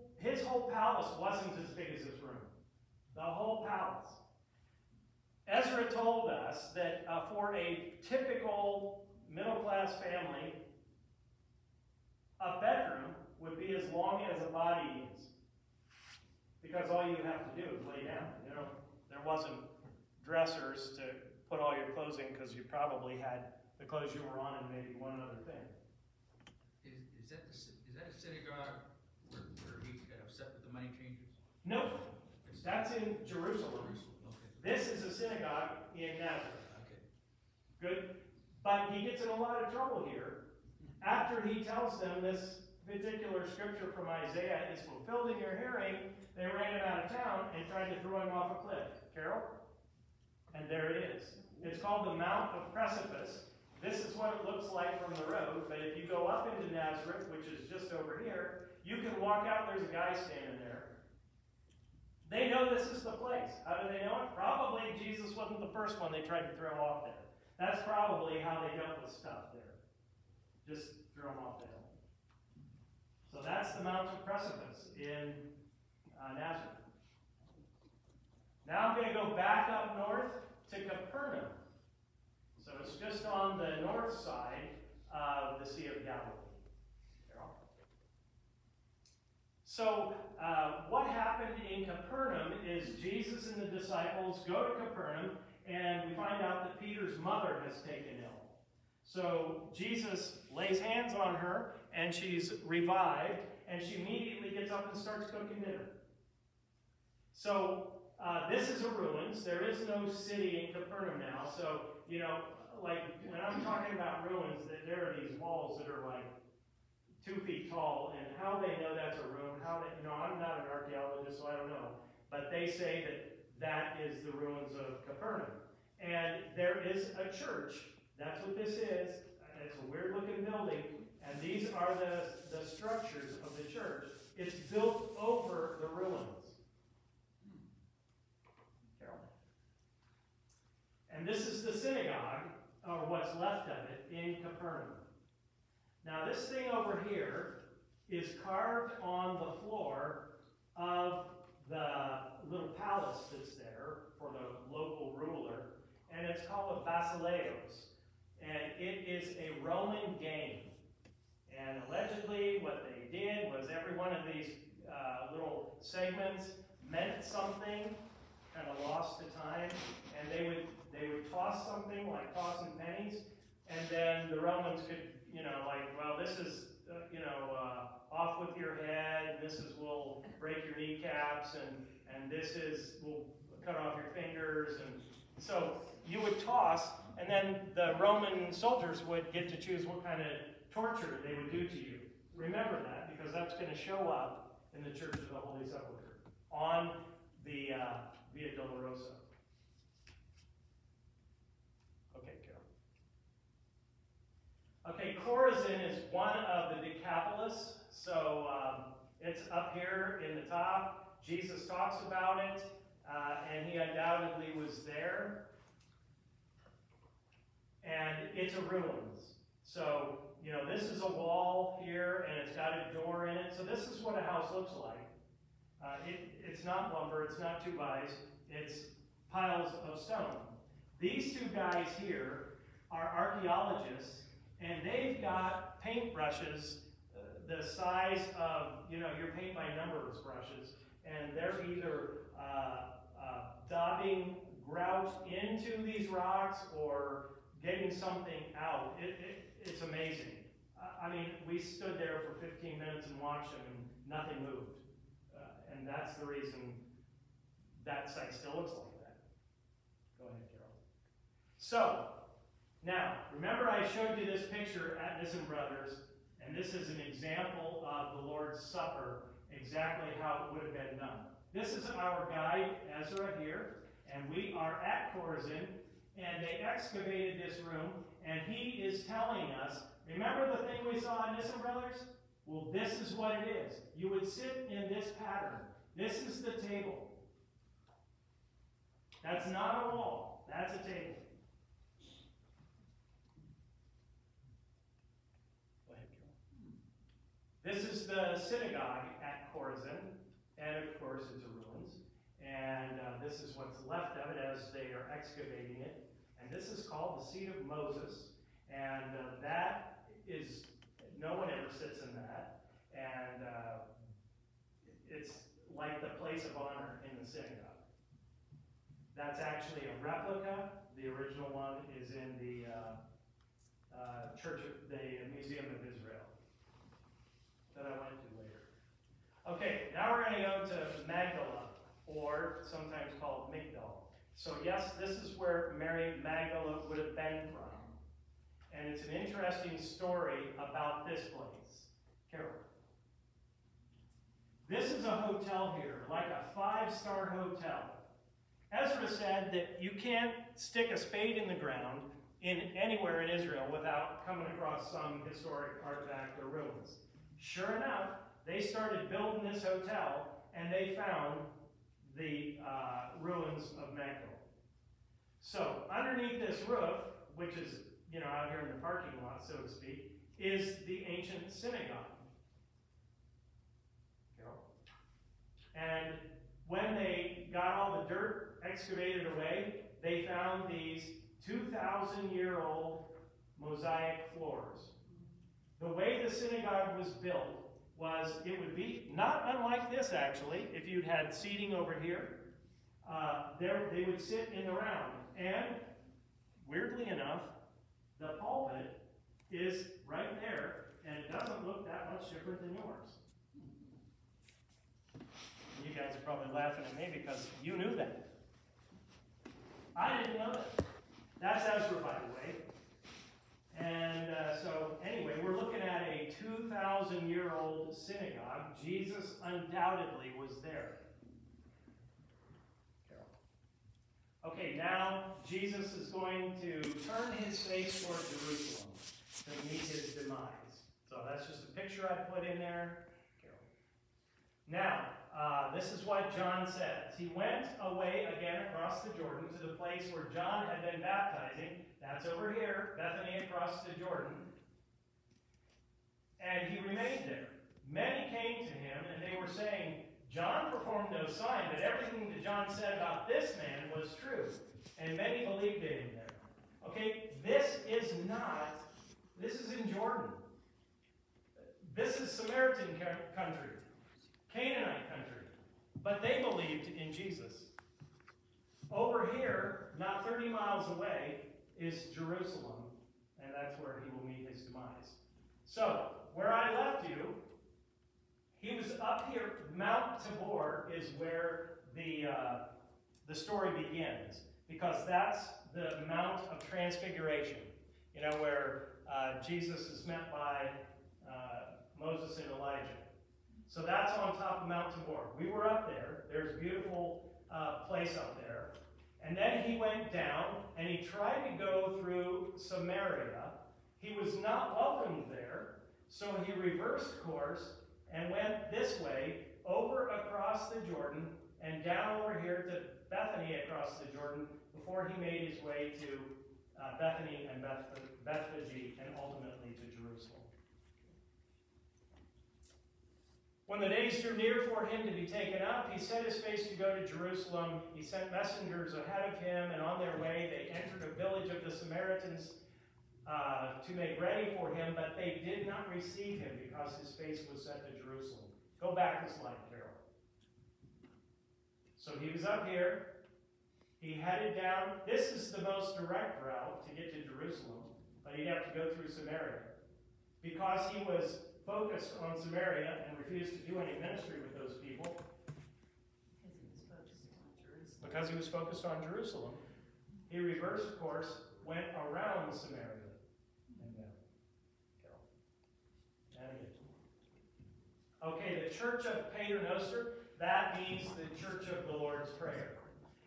palace wasn't as big as this room. The whole palace. Ezra told us that for a typical middle-class family, a bedroom would be as long as a body is. Because all you have to do is lay down. You know, there wasn't dressers to put all your clothes in because you probably had the clothes you were on and maybe one other thing.
Is that a synagogue where he got upset with the money changers?
Nope. That's in Jerusalem.
Okay.
This is a synagogue in Nazareth.
Okay.
Good. But he gets in a lot of trouble here after he tells them this particular scripture from Isaiah is fulfilled in your hearing. They ran him out of town and tried to throw him off a cliff. Carol? And there it is. It's called the Mount of Precipice. This is what it looks like from the road, but if you go up into Nazareth, which is just over here, you can walk out, there's a guy standing there. They know this is the place. How do they know it? Probably Jesus wasn't the first one they tried to throw off there. That's probably how they dealt with stuff there. Just throw them off the hill. So that's the Mount of Precipice in Nazareth. Now I'm going to go back up north to Capernaum. So it's just on the north side of the Sea of Galilee. So what happened in Capernaum is Jesus and the disciples go to Capernaum, and we find out that Peter's mother has taken ill. So Jesus lays hands on her, and she's revived, and she immediately gets up and starts cooking dinner. So this is a ruins. There is no city in Capernaum now. So, you know, like when I'm talking about ruins, there are these walls that are like 2 feet tall, and how they know that's a ruin, how they, you know, I'm not an archaeologist, so I don't know, but they say that is the ruins of Capernaum. And there is a church, that's what this is, it's a weird looking building, and these are the structures of the church. It's built over the ruins. Carol. And this is the synagogue, or what's left of it, in Capernaum. Now this thing over here is carved on the floor of the little palace that's there for the local ruler, and it's called a basileos, and it is a Roman game. And allegedly what they did was every one of these little segments meant something, kind of lost to time, and they would toss something like tossing pennies, and then the Romans could, you know, like, well, this is, off with your head, this is, will break your kneecaps, and this is, will cut off your fingers, and so you would toss, and then the Roman soldiers would get to choose what kind of torture they would do to you. Remember that, because that's going to show up in the Church of the Holy Sepulchre, on the Via Dolorosa. Okay, Chorazin is one of the Decapolis, so it's up here in the top. Jesus talks about it, and he undoubtedly was there. And it's a ruins. So, you know, this is a wall here, and it's got a door in it. So this is what a house looks like. It's not lumber, it's not 2x, it's piles of stone. These two guys here are archaeologists, and they've got paintbrushes the size of, you know, your paint by numbers brushes, and they're either daubing grout into these rocks or getting something out. It's amazing. I mean, we stood there for 15 minutes and watched them, and nothing moved. And that's the reason that site still looks like that. Go ahead, Carol. So, Now, remember I showed you this picture at Nissen Brothers, and this is an example of the Lord's Supper, exactly how it would have been done. This is our guide, Ezra, here, and we are at Chorazin, and they excavated this room, and he is telling us, remember the thing we saw at Nissen Brothers? Well, this is what it is. You would sit in this pattern. This is the table. That's not a wall. That's a table. Go ahead, Carol. This is the synagogue at Chorazin, and of course it's a ruins. And this is what's left of it as they are excavating it. And this is called the seat of Moses. And that is, no one ever sits in that. And it's like the place of honor in the synagogue. That's actually a replica. The original one is in the the Museum of Israel that I went to later. Okay, now we're going to go to Magdala, or sometimes called Migdal. So yes, this is where Mary Magdala would have been from. And it's an interesting story about this place. Carol. This is a hotel here, like a 5-star hotel. Ezra said that you can't stick a spade in the ground anywhere in Israel without coming across some historic artifact or ruins. Sure enough, they started building this hotel, and they found the ruins of Magdala. So underneath this roof, which is out here in the parking lot, so to speak, is the ancient synagogue. And when they got all the dirt excavated away, they found these 2,000-year-old mosaic floors. The way the synagogue was built was, it would be not unlike this actually. If you'd had seating over here, they would sit in the round. And weirdly enough, the pulpit is right there, and it doesn't look that much different than yours. You guys are probably laughing at me because you knew that. I didn't know that. That's Ezra, by the way. And so, anyway, we're looking at a 2,000-year-old synagogue. Jesus undoubtedly was there. Okay, now Jesus is going to turn his face toward Jerusalem to meet his demise. So that's just a picture I put in there. Now, this is what John says. He went away again across the Jordan to the place where John had been baptizing. That's over here, Bethany across the Jordan. And he remained there. Many came to him, and they were saying, John performed no sign, but everything that John said about this man was true. And many believed in him there. Okay, this is in Jordan. This is Samaritan country. Canaanite country. But they believed in Jesus. Over here, not 30 miles away, is Jerusalem, and that's where he will meet his demise. So, where I left you, he was up here. Mount Tabor is where the story begins, because that's the Mount of Transfiguration, where Jesus is met by Moses and Elijah. So that's on top of Mount Tabor. We were up there. There's a beautiful place up there. And then he went down, and he tried to go through Samaria. He was not welcomed there, so he reversed course and went this way, over across the Jordan, and down over here to Bethany across the Jordan, before he made his way to Bethany and Bethphage, and ultimately to Jerusalem. When the days drew near for him to be taken up, he set his face to go to Jerusalem. He sent messengers ahead of him, and on their way they entered a village of the Samaritans to make ready for him, but they did not receive him because his face was set to Jerusalem. Go back a slide, Carol. So he was up here. He headed down. This is the most direct route to get to Jerusalem, but he'd have to go through Samaria. Because he was focused on Samaria and refused to do any ministry with those people.
Because he was focused on Jerusalem.
He reversed course went around Samaria and down. And again. Okay, the Church of Pater Noster, that means the Church of the Lord's Prayer.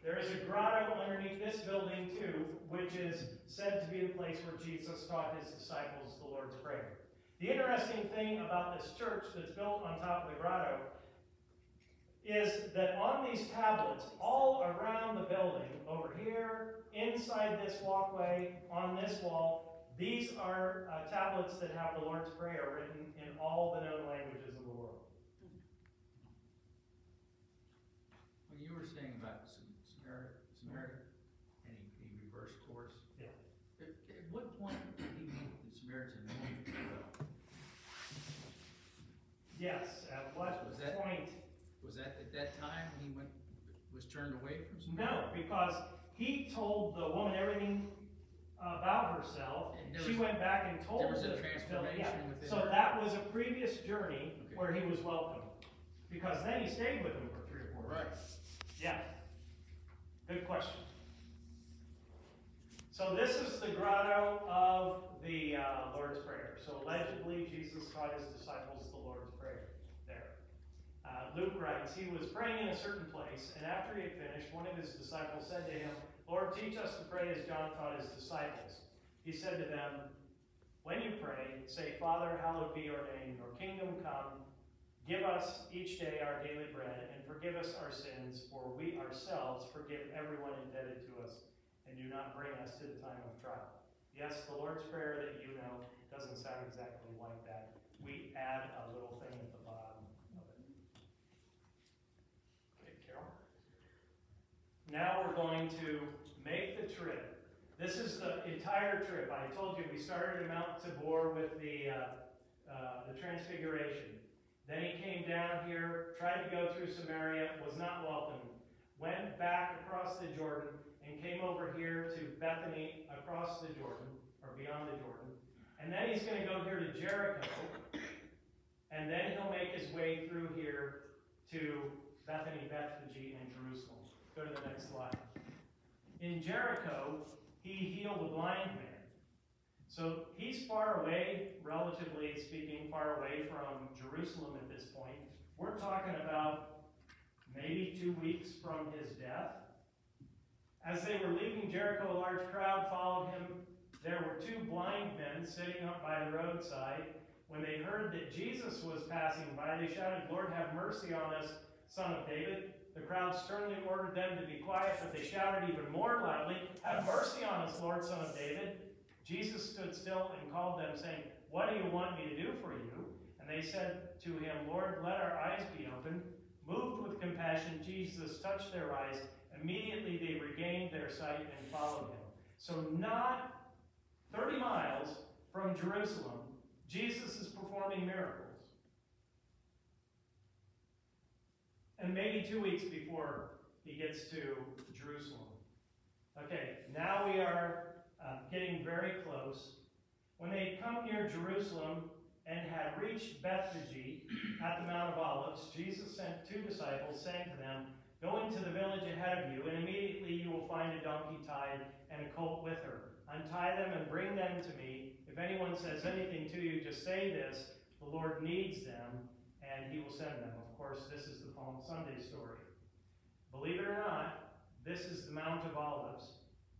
There is a grotto underneath this building too, which is said to be the place where Jesus taught his disciples the Lord's Prayer. The interesting thing about this church that's built on top of the grotto is that on these tablets, all around the building, over here, inside this walkway, on this wall, these are tablets that have the Lord's Prayer written in all the known languages of the world.
When you were saying about Samaritan, and he reversed course.
Yeah.
At what point did he make the Samaritan move to the well?
Yes, at what
Was that-
point?
Was that at that time when he was turned away from
No,
Samaritan?
because he told the woman everything about herself.
And there
She
was-
went back and told
there was a
the-
transformation
yeah.
within
So
her.
that was a previous journey
Okay.
where he was welcome. Because then he stayed with him for 3 or 4 days.
Right.
Yeah. Good question. So this is the grotto of the Lord's Prayer. So allegedly, Jesus taught his disciples the Lord's Prayer there. Luke writes, he was praying in a certain place, and after he had finished, one of his disciples said to him, Lord, teach us to pray as John taught his disciples. He said to them, when you pray, say, Father, hallowed be your name, your kingdom come. Give us each day our daily bread, and forgive us our sins, for we ourselves forgive everyone indebted to us, and do not bring us to the time of trial. Yes, the Lord's Prayer that you know doesn't sound exactly like that. We add a little thing at the bottom of it. Okay, Carol? Now we're going to make the trip. This is the entire trip. I told you we started at Mount Tabor with the Transfiguration. Then he came down here, tried to go through Samaria, was not welcomed, went back across the Jordan, and came over here to Bethany across the Jordan, or beyond the Jordan. And then he's going to go here to Jericho, and then he'll make his way through here to Bethany, Bethphage, and Jerusalem. Go to the next slide. In Jericho, he healed a blind man. So he's far away, relatively speaking, far away from Jerusalem at this point. We're talking about maybe 2 weeks from his death. As they were leaving Jericho, a large crowd followed him. There were 2 blind men sitting up by the roadside. When they heard that Jesus was passing by, they shouted, Lord, have mercy on us, Son of David. The crowd sternly ordered them to be quiet, but they shouted even more loudly, have mercy on us, Lord, Son of David. Jesus stood still and called them, saying, what do you want me to do for you? And they said to him, Lord, let our eyes be opened. Moved with compassion, Jesus touched their eyes. Immediately they regained their sight and followed him. So not 30 miles from Jerusalem, Jesus is performing miracles. And maybe 2 weeks before he gets to Jerusalem. Okay, now we are getting very close. When they had come near Jerusalem and had reached Bethphage at the Mount of Olives, Jesus sent 2 disciples, saying to them, go into the village ahead of you, and immediately you will find a donkey tied and a colt with her. Untie them and bring them to me. If anyone says anything to you, just say this, the Lord needs them, and he will send them. Of course, this is the Palm Sunday story. Believe it or not, this is the Mount of Olives,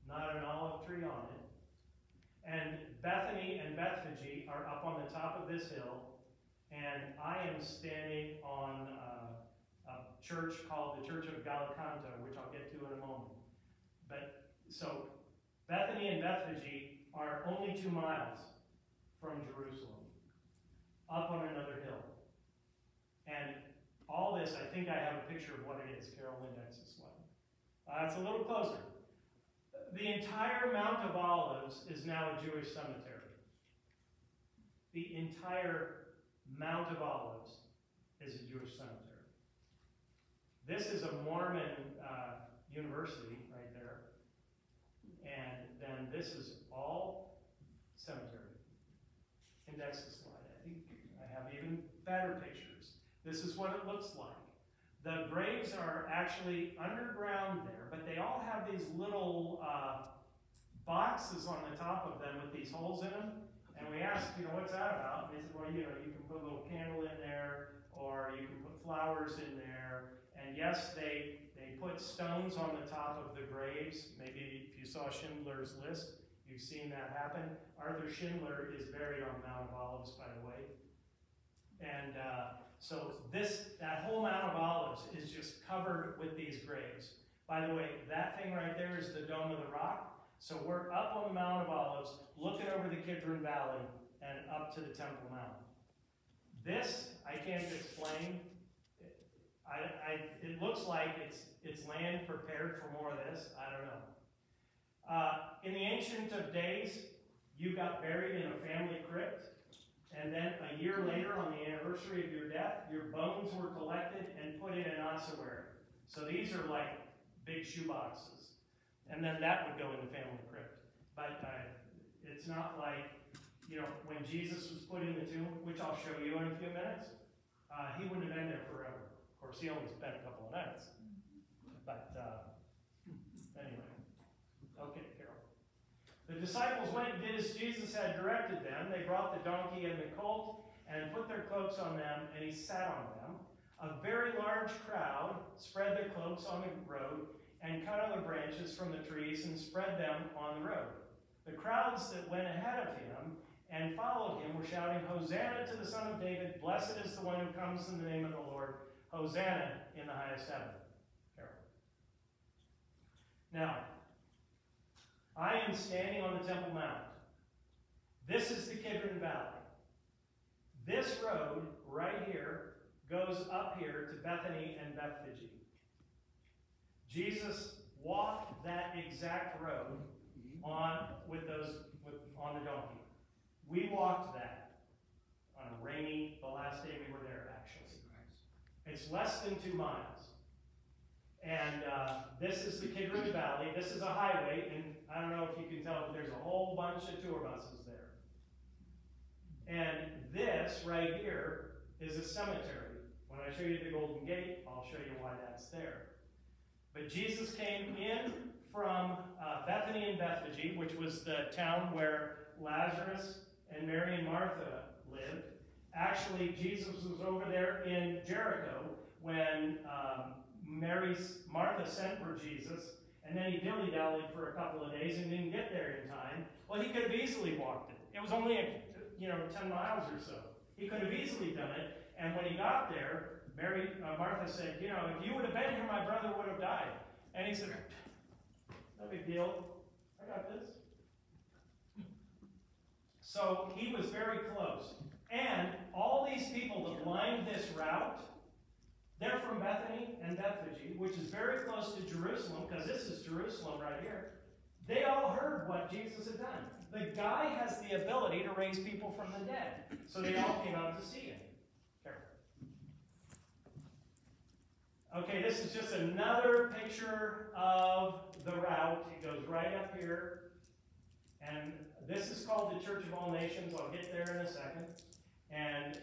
not an olive tree on it. And Bethany and Bethphage are up on the top of this hill, and I am standing on a church called the Church of Gallicanto, which I'll get to in a moment. But so Bethany and Bethphage are only 2 miles from Jerusalem, up on another hill. And all this, I think I have a picture of what it is. Carol index this one. It's a little closer. The entire Mount of Olives is now a Jewish cemetery. The entire Mount of Olives is a Jewish cemetery. This is a Mormon university right there. And then this is all cemetery. Index the slide. I think I have even better pictures. This is what it looks like. The graves are actually underground there, but they all have these little boxes on the top of them with these holes in them. And we asked, what's that about? And they said, well, you can put a little candle in there, or you can put flowers in there. And yes, they put stones on the top of the graves. Maybe if you saw Schindler's List, you've seen that happen. Arthur Schindler is buried on Mount of Olives, by the way. And so that whole Mount of Olives is just covered with these graves. By the way, that thing right there is the Dome of the Rock. So we're up on the Mount of Olives, looking over the Kidron Valley and up to the Temple Mount. This, I can't explain. It looks like it's land prepared for more of this. I don't know. In the Ancient of Days, you got buried in a family crypt. And then a year later, on the anniversary of your death, your bones were collected and put in an ossuary. So these are like big shoeboxes. And then that would go in the family crypt. But it's not like, when Jesus was put in the tomb, which I'll show you in a few minutes, he wouldn't have been there forever. Of course, he only spent a couple of nights. But anyway. Okay, Carol. The disciples went and did as Jesus had directed them. They brought the donkey and the colt and put their cloaks on them, and he sat on them. A very large crowd spread their cloaks on the road and cut other branches from the trees and spread them on the road. The crowds that went ahead of him and followed him were shouting, Hosanna to the Son of David, blessed is the one who comes in the name of the Lord, Hosanna in the highest heaven. Carol. Now, I am standing on the Temple Mount. This is the Kidron Valley. This road right here goes up here to Bethany and Bethphage. Jesus walked that exact road on the donkey. We walked that on the last day we were there, actually. It's less than 2 miles. And this is the Kidron Valley. This is a highway, and I don't know if you can tell, but there's a whole bunch of tour buses there. And this right here is a cemetery. When I show you the Golden Gate, I'll show you why that's there. But Jesus came in from Bethany and Bethphage, which was the town where Lazarus and Mary and Martha lived. Actually, Jesus was over there in Jericho when Martha sent for Jesus, and then he dilly-dallied for a couple of days and didn't get there in time. Well, he could have easily walked it. It was only 10 miles or so. He could have easily done it, and when he got there, Martha said, if you would have been here, my brother would have died. And he said, no big deal. I got this. So he was very close. And all these people that lined this route, they're from Bethany and Bethphage, which is very close to Jerusalem, because this is Jerusalem right here. They all heard what Jesus had done. The guy has the ability to raise people from the dead. So they all came out to see him. Okay, this is just another picture of the route. It goes right up here. And this is called the Church of All Nations. I'll get there in a second. And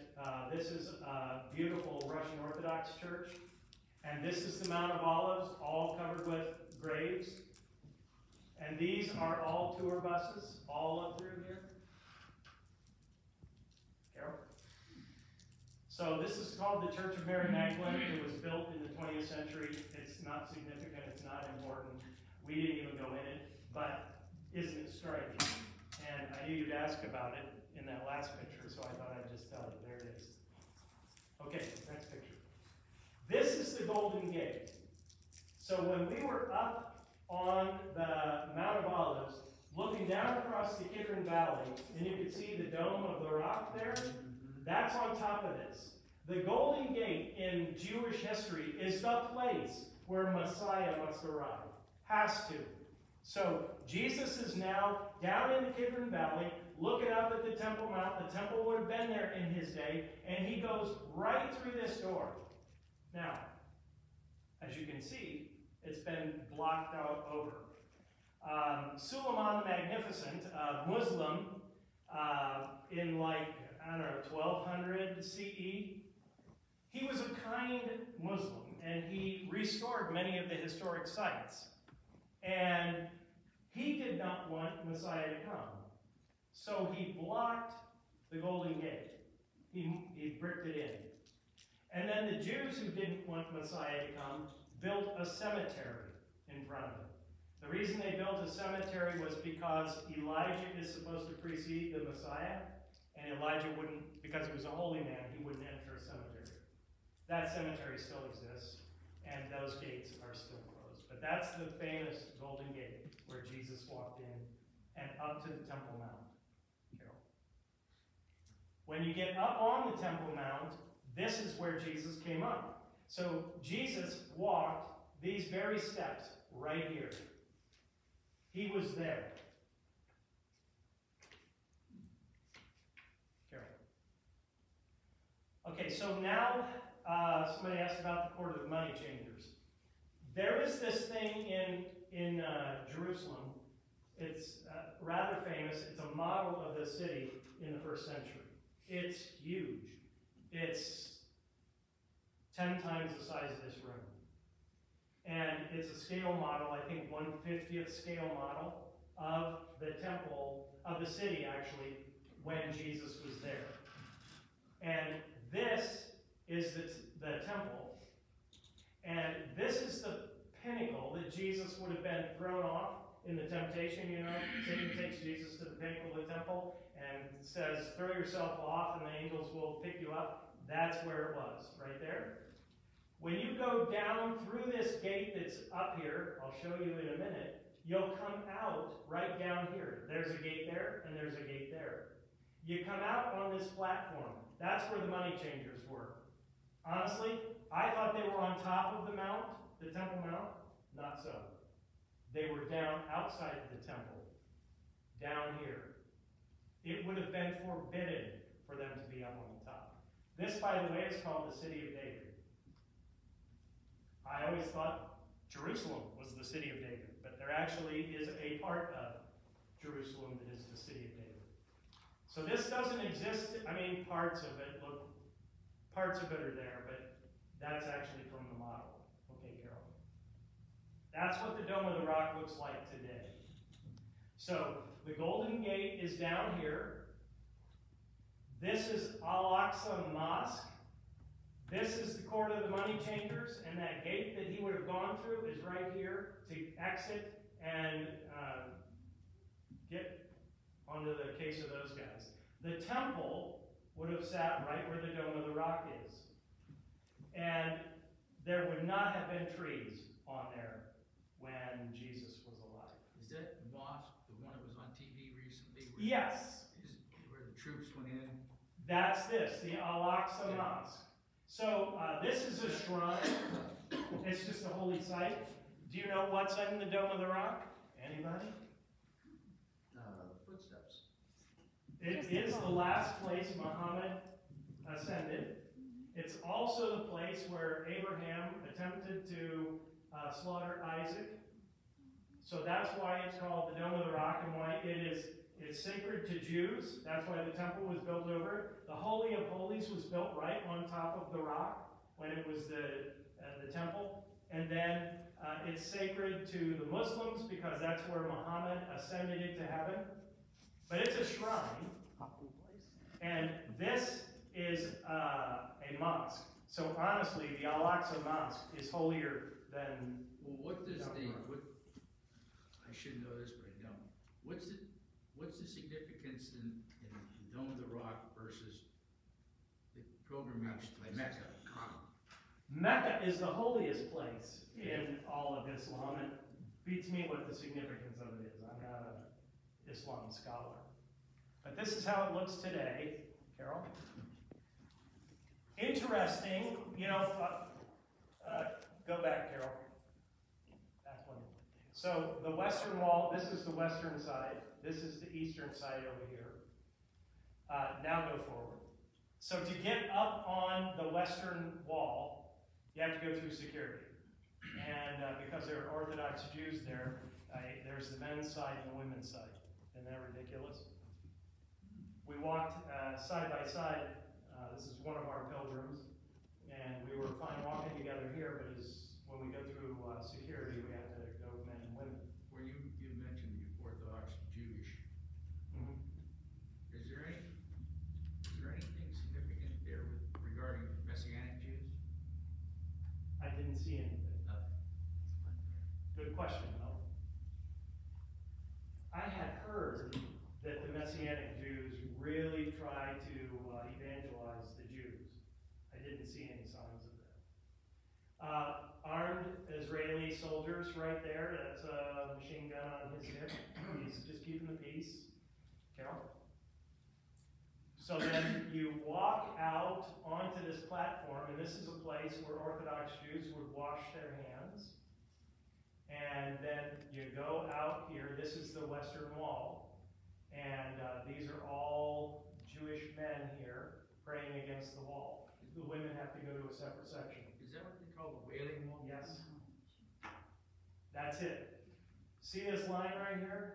this is a beautiful Russian Orthodox church. And this is the Mount of Olives, all covered with graves. And these are all tour buses, all up through here. Carol? So this is called the Church of Mary Magdalene. It was built in the 20th century. It's not significant. It's not important. We didn't even go in it. But isn't it striking? And I knew you'd ask about it in that last picture, so I thought I'd just tell you. There it is. Okay, next picture. This is the Golden Gate. So when we were up on the Mount of Olives, looking down across the Kidron Valley, and you could see the Dome of the Rock there, that's on top of this. The Golden Gate in Jewish history is the place where Messiah must arrive. Has to. So Jesus is now down in the Kidron Valley, looking up at the Temple Mount. The temple would have been there in his day, and he goes right through this door. Now, as you can see, it's been blocked out over. Suleiman the Magnificent, a Muslim, in 1200 CE, he was a kind Muslim, and he restored many of the historic sites. And He did not want Messiah to come. So he blocked the Golden Gate. He bricked it in. And then the Jews who didn't want Messiah to come built a cemetery in front of it. The reason they built a cemetery was because Elijah is supposed to precede the Messiah, and Elijah wouldn't, because he was a holy man, he wouldn't enter a cemetery. That cemetery still exists, and those gates are still closed. But that's the famous Golden Gate where Jesus walked in and up to the Temple Mount. Carol. When you get up on the Temple Mount, this is where Jesus came up. So Jesus walked these very steps right here. He was there. Carol. Okay, so now somebody asked about the court of the money changers. There is this thing in Jerusalem. It's rather famous. It's a model of the city in the first century. It's huge. It's 10 times the size of this room. And it's a scale model, I think 1/50th scale model of the temple, of the city actually, when Jesus was there. And this is the temple. And this is the pinnacle that Jesus would have been thrown off in the temptation, you know. Satan takes Jesus to the pinnacle of the temple and says, throw yourself off and the angels will pick you up. That's where it was, right there. When you go down through this gate that's up here, I'll show you in a minute, you'll come out right down here. There's a gate there, and there's a gate there. You come out on this platform. That's where the money changers were. Honestly, I thought they were on top of the mount, the Temple Mount. Not so. They were down outside of the temple, down here. It would have been forbidden for them to be up on the top. This, by the way, is called the City of David. I always thought Jerusalem was the city of David, but there actually is a part of Jerusalem that is the city of David. So this doesn't exist. I mean, parts of it are there, but that's actually from the model. Okay, Carol. That's what the Dome of the Rock looks like today. So the Golden Gate is down here. This is Al-Aqsa Mosque. This is the court of the money changers, and that gate that he would have gone through is right here to exit and get onto the case of those guys. The temple would have sat right where the Dome of the Rock is. And there would not have been trees on there when Jesus was alive.
Is that the mosque, the one that was on TV recently?
Yes.
Where the troops went in?
That's this, the Al-Aqsa Mosque. So this is a shrine. It's just a holy site. Do you know what's in the Dome of the Rock? Anybody?
Footsteps.
It is the last place Muhammad ascended. It's also the place where Abraham attempted to slaughter Isaac. So that's why it's called the Dome of the Rock, and why it's sacred to Jews. That's why the temple was built over it. The Holy of Holies was built right on top of the rock when it was the temple. And then it's sacred to the Muslims because that's where Muhammad ascended into heaven. But it's a shrine. And this is a mosque. So honestly, the Al-Aqsa Mosque is holier than...
Well, what does I should know this, but I don't. What's the significance in the Dome of the Rock versus the pilgrimage to Mecca?
Mecca is the holiest place in all of Islam. It beats me what the significance of it is. I'm not an Islam scholar. But this is how it looks today, Carol. Interesting, you know, go back, Carol. Back one. So the western wall, this is the western side. This is the eastern side over here. Now go forward. So to get up on the western wall, you have to go through security. And because there are Orthodox Jews there, there's the men's side and the women's side. Isn't that ridiculous? We walked side by side. This is one of our pilgrims. And we were fine walking together here, but when we go through security, we have to go men and women.
Where you mentioned you
didn't see any signs of that. Armed Israeli soldiers right there. That's a machine gun on his hip. He's just keeping the peace. Carol? So then you walk out onto this platform, and this is a place where Orthodox Jews would wash their hands. And then you go out here. This is the Western Wall. And these are all Jewish men here praying against the wall. The women have to go to a separate section.
Is that what they call the Wailing Wall?
Yes. That's it. See this line right here?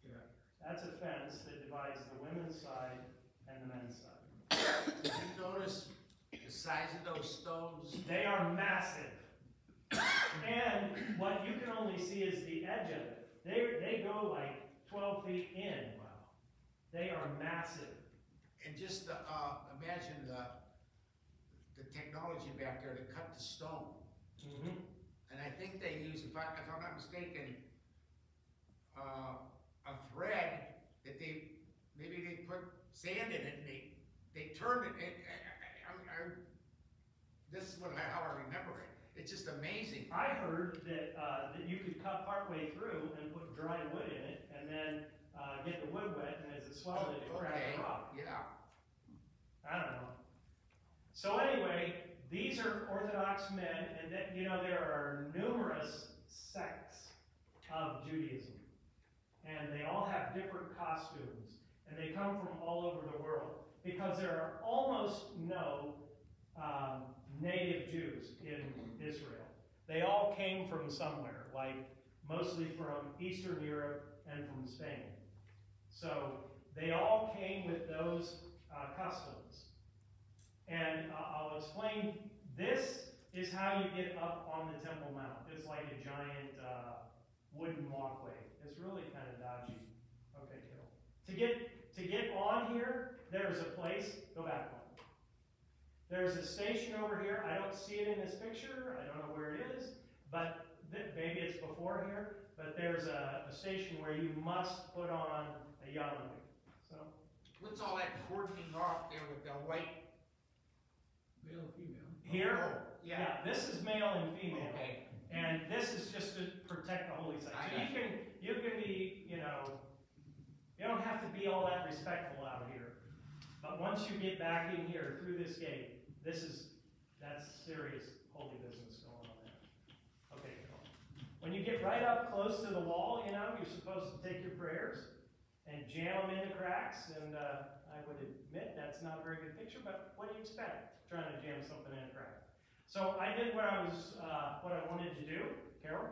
Yeah.
That's a fence that divides the women's side and the men's side.
Did you notice the size of those stones?
They are massive. And what you can only see is the edge of it. They go like 12 feet in.
Wow.
They are massive.
And just imagine the technology back there to cut the stone.
Mm-hmm.
And I think they use, if I'm not mistaken, a thread that maybe they put sand in it and they turn it. And this is how I remember it. It's just amazing.
I heard that that you could cut partway through and put dry wood in it, and then get the wood wet, and as it swelled, it cracked the rock.
Yeah.
I don't know. So anyway, these are Orthodox men, and that, you know, there are numerous sects of Judaism, and they all have different costumes, and they come from all over the world, because there are almost no native Jews in Israel. They all came from somewhere, like mostly from Eastern Europe and from Spain. So they all came with those customs. And I'll explain, this is how you get up on the Temple Mount. It's like a giant wooden walkway. It's really kind of dodgy. Okay, Carol. To get on here, there's a place, go back one. There's a station over here. I don't see it in this picture. I don't know where it is, but maybe it's before here. But there's a station where you must put on a yarmulke. So,
What's all that cordoning off there with the white?
Male and female.
here,
Oh, yeah.
this is male and female.
Okay.
And this is just to protect the holy site. So you can be, you know, you don't have to be all that respectful out here. But once you get back in here through this gate, that's serious holy business going on there. Okay, cool. When you get right up close to the wall, you know, you're supposed to take your prayers and jam them in the cracks. And I would admit that's not a very good picture, but what do you expect trying to jam something in a crack? So I did what I wanted to do. Carol,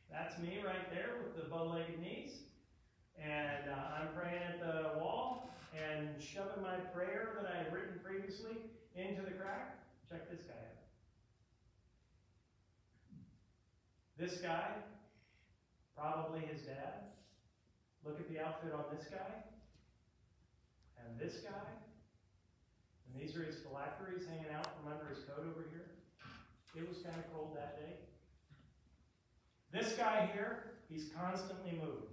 that's me right there with the bow-legged knees. And I'm praying at the wall and shoving my prayer that I had written previously into the crack. Check this guy out. This guy, probably his dad. Look at the outfit on this guy. And this guy. And these are his phylacteries hanging out from under his coat over here. It was kind of cold that day. This guy here, he's constantly moving.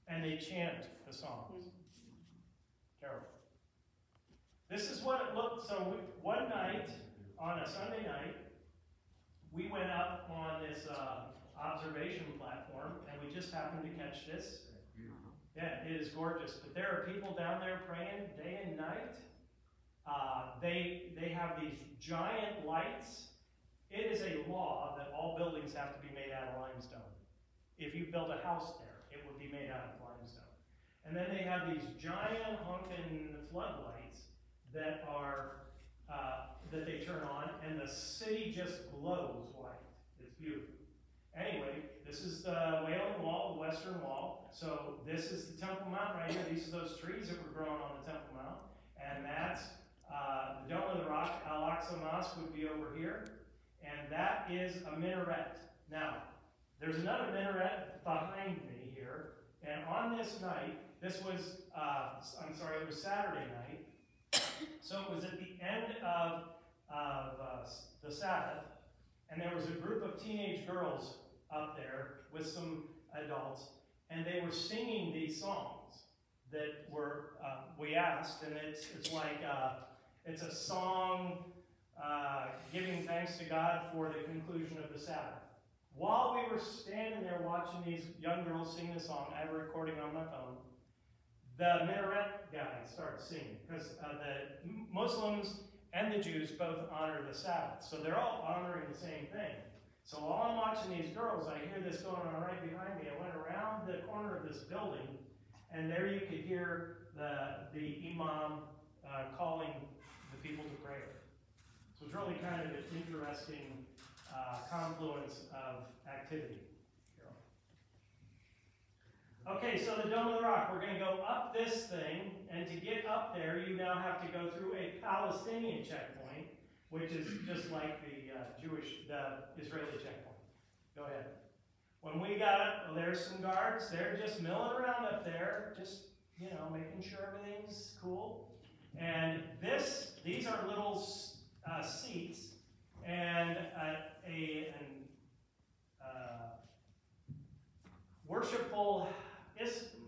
And they chant the songs. Carol. This is what it looked. So one night, on a Sunday night, we went up on this observation platform, and we just happened to catch this. Yeah, it is gorgeous. But there are people down there praying day and night. They have these giant lights. It is a law that all buildings have to be made out of limestone. If you build a house there, it would be made out of limestone. And then they have these giant honking floodlights that are that they turn on, and the city just glows white. It's beautiful. Anyway, this is the Wailing Wall, the Western Wall. So this is the Temple Mount right here. These are those trees that were growing on the Temple Mount. And that's the Dome of the Rock. Al-Aqsa Mosque would be over here. And that is a minaret. Now, there's another minaret behind me here. And on this night, this was, it was Saturday night. So it was at the end of the Sabbath. And there was a group of teenage girls up there with some adults, and they were singing these songs. that were, we asked, and it's like, it's a song giving thanks to God for the conclusion of the Sabbath. While we were standing there watching these young girls sing the song, I have a recording on my phone, the minaret guy started singing, because the Muslims and the Jews both honor the Sabbath, so they're all honoring the same thing. So while I'm watching these girls, I hear this going on right behind me. I went around the corner of this building, and there you could hear the imam calling the people to prayer. So it's really kind of an interesting confluence of activity. Okay, so the Dome of the Rock, we're going to go up this thing, and to get up there, you now have to go through a Palestinian checkpoint, which is just like the Israeli checkpoint. Go ahead. When we got up, well, there's some guards. They're just milling around up there, just, you know, making sure everything's cool. And these are little seats, and worshipful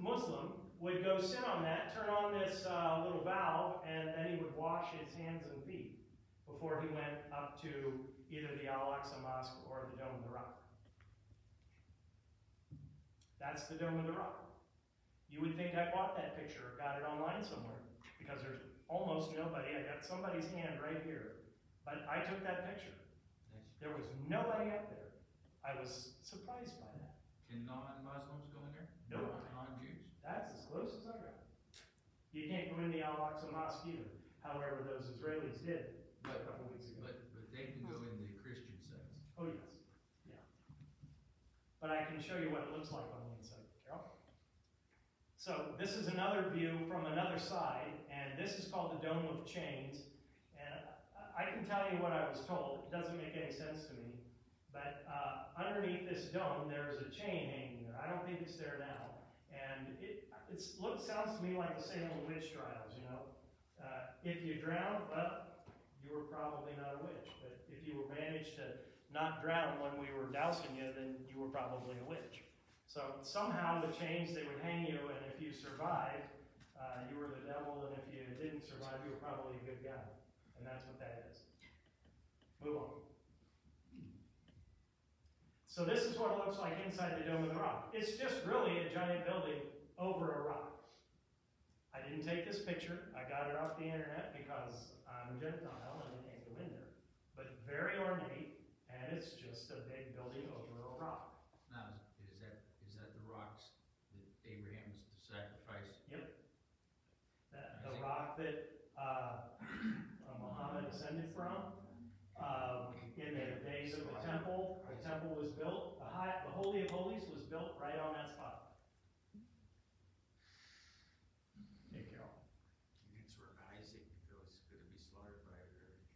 Muslim would go sit on that, turn on this little valve, and then he would wash his hands and feet before he went up to either the Al-Aqsa Mosque or the Dome of the Rock. That's the Dome of the Rock. You would think I bought that picture or got it online somewhere, because there's almost nobody. I got somebody's hand right here, but I took that picture. There was nobody up there. I was surprised by that.
Can non-Muslims go in there?
No.
Non-Jews?
That's as close as I got. You can't go in the Al-Aqsa Mosque either. However, those Israelis did a couple weeks ago.
But they can go in the Christian sites.
Oh, yes. Yeah. But I can show you what it looks like on the inside, Carol. So this is another view from another side, and this is called the Dome of Chains. And I can tell you what I was told. It doesn't make any sense to me. But underneath this dome, there is a chain hanging there. I don't think it's there now. And it sounds to me like the Salem witch trials, you know. If you drowned, well, you were probably not a witch. But if you managed to not drown when we were dousing you, then you were probably a witch. So somehow with chains, they would hang you, and if you survived, you were the devil, and if you didn't survive, you were probably a good guy. And that's what that is. Move on. So this is what it looks like inside the Dome of the Rock. It's just really a giant building over a rock. I didn't take this picture. I got it off the internet because I'm a Gentile and I can't go in there. But very ornate, and it's just a big building over a rock.
Now, is that the rocks that Abraham was to sacrifice?
Yep. The rock that Muhammad ascended from. In the days of the temple was built. The Holy of Holies was built right on that spot. Hey, Carol.
And that's where Isaac was going to be slaughtered by Abraham.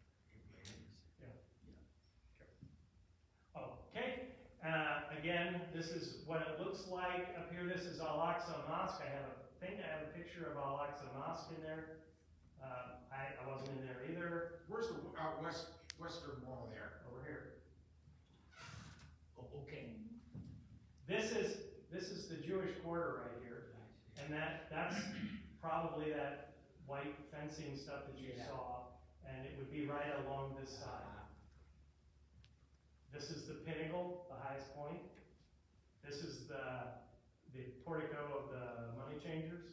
Okay. Again, this is what it looks like up here. This is Al-Aqsa Mosque. I think I have a picture of Al-Aqsa Mosque in there. I wasn't in there either.
Where's the Western Wall there?
Over here.
Oh, okay.
This is the Jewish quarter right here, and that's probably that white fencing stuff that you saw, and it would be right along this side. This is the pinnacle, the highest point. This is the portico of the money changers.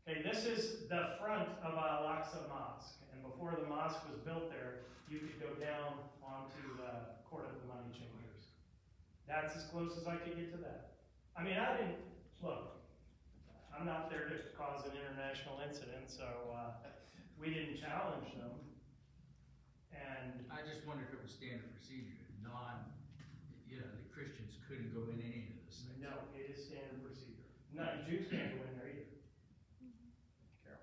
Okay, this is the front of Al-Aqsa Mosque, and before the mosque was built there, you could go down onto the court of the money changers. That's as close as I could get to that. I mean, I'm not there to cause an international incident, so we didn't challenge them. And
I just wonder if it was standard procedure, the Christians couldn't go in any of this things.
no, it is standard procedure. No, Jews can't go in there either. Carol.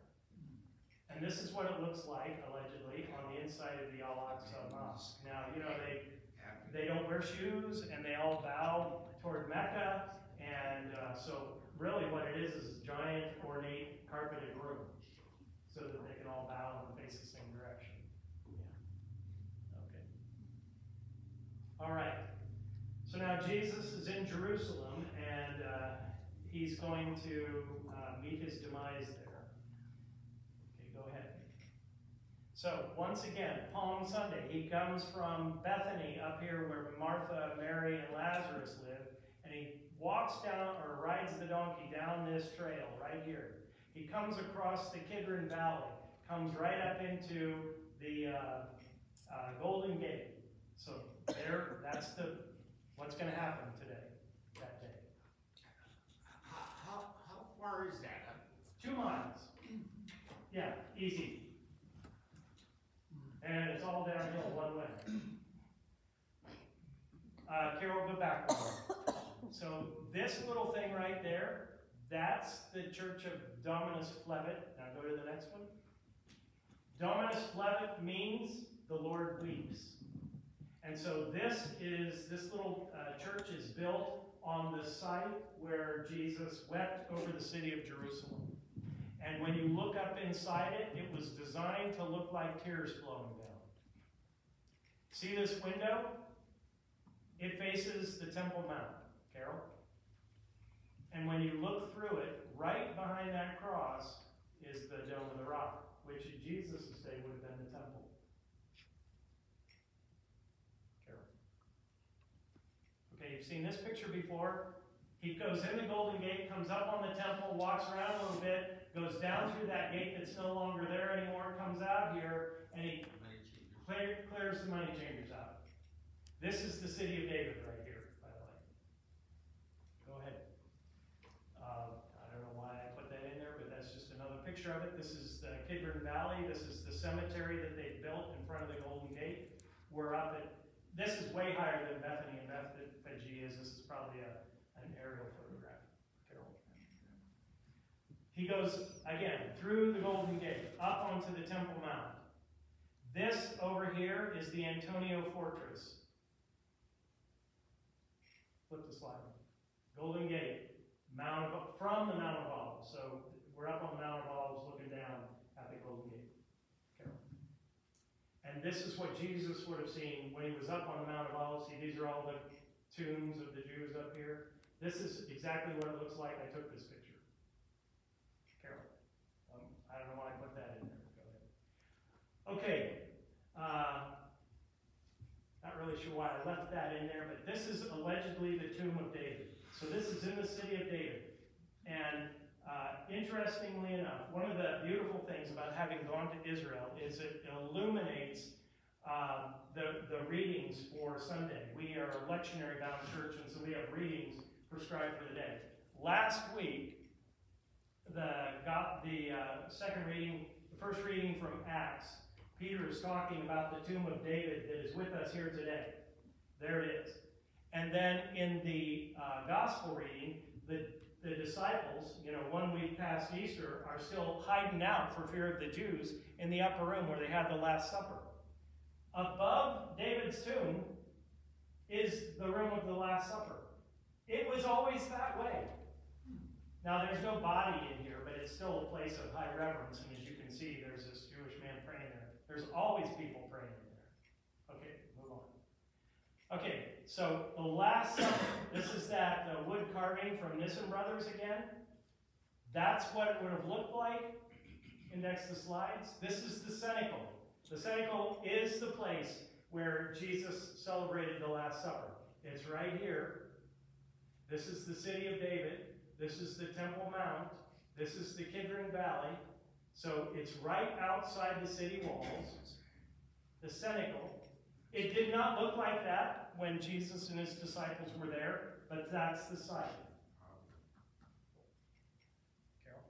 And this is what it looks like, allegedly, on the inside of the Al-Aqsa Mosque. Now, they don't wear shoes, and they all bow toward Mecca, and so really what it is a giant, ornate, carpeted room, so that they can all bow and face the same direction. Okay. All right. So now Jesus is in Jerusalem, and he's going to meet his demise there. Okay, go ahead. So, once again, Palm Sunday, he comes from Bethany up here where Martha, Mary, and Lazarus live, and he walks down or rides the donkey down this trail right here. He comes across the Kidron Valley, comes right up into the Golden Gate. So there, that's what's going to happen today, that day.
How far is that?
2 miles. Yeah, easy. And it's all downhill one way. Carol, go back one more. So this little thing right there, that's the Church of Dominus Flevit. Now go to the next one. Dominus Flevit means the Lord weeps. And so this little church is built on the site where Jesus wept over the city of Jerusalem. And when you look up inside it, it was designed to look like tears flowing down. See this window? It faces the Temple Mount, Carol. And when you look through it, right behind that cross is the Dome of the Rock, which in Jesus' day would have been the temple. Carol. Okay, you've seen this picture before. He goes in the Golden Gate, comes up on the temple, walks around a little bit, goes down through that gate that's no longer there anymore, comes out here, and he clears the money changers out. This is the city of David right here, by the way. Go ahead. I don't know why I put that in there, but that's just another picture of it. This is the Kidron Valley. This is the cemetery that they built in front of the Golden Gate. We're up at, this is way higher than Bethany and Bethpage is. This is probably an aerial photograph, Carol. He goes, again, through the Golden Gate, up onto the Temple Mount. This over here is the Antonia Fortress. Flip the slide. Golden Gate, from the Mount of Olives. So we're up on the Mount of Olives looking down at the Golden Gate. Carol. And this is what Jesus would have seen when he was up on the Mount of Olives. See, these are all the tombs of the Jews up here. This is exactly what it looks like. I took this picture. Carol. I don't know why I put that in there. Go ahead. Okay. Not really sure why I left that in there, but this is allegedly the tomb of David. So this is in the city of David. And interestingly enough, one of the beautiful things about having gone to Israel is it illuminates the readings for Sunday. We are a lectionary-bound church, and so we have readings prescribed for the day. Last week, the first reading from Acts, Peter is talking about the tomb of David that is with us here today. There it is. And then in the gospel reading, the disciples, 1 week past Easter, are still hiding out for fear of the Jews in the upper room where they had the Last Supper. Above David's tomb is the room of the Last Supper. It was always that way. Now, there's no body in here, but it's still a place of high reverence. And as you can see, there's this Jewish man praying there. There's always people praying in there. Okay, move on. Okay, so the Last Supper. This is that wood carving from Nissen Brothers again. That's what it would have looked like. Index the slides. This is the cenacle. The cenacle is the place where Jesus celebrated the Last Supper. It's right here. This is the city of David. This is the Temple Mount. This is the Kidron Valley. So it's right outside the city walls. The cenacle. It did not look like that when Jesus and his disciples were there, but that's the site. Carol?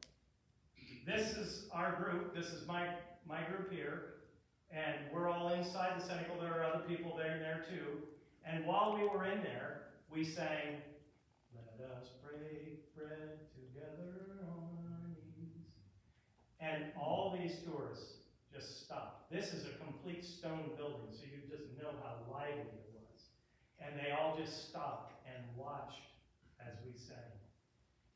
This is our group. This is my group here. And we're all inside the cenacle. There are other people there and there too. And while we were in there, we sang, "Let us break bread together on our knees." And all these tourists just stopped. This is a complete stone building, so you just know how lively it was. And they all just stopped and watched as we sang.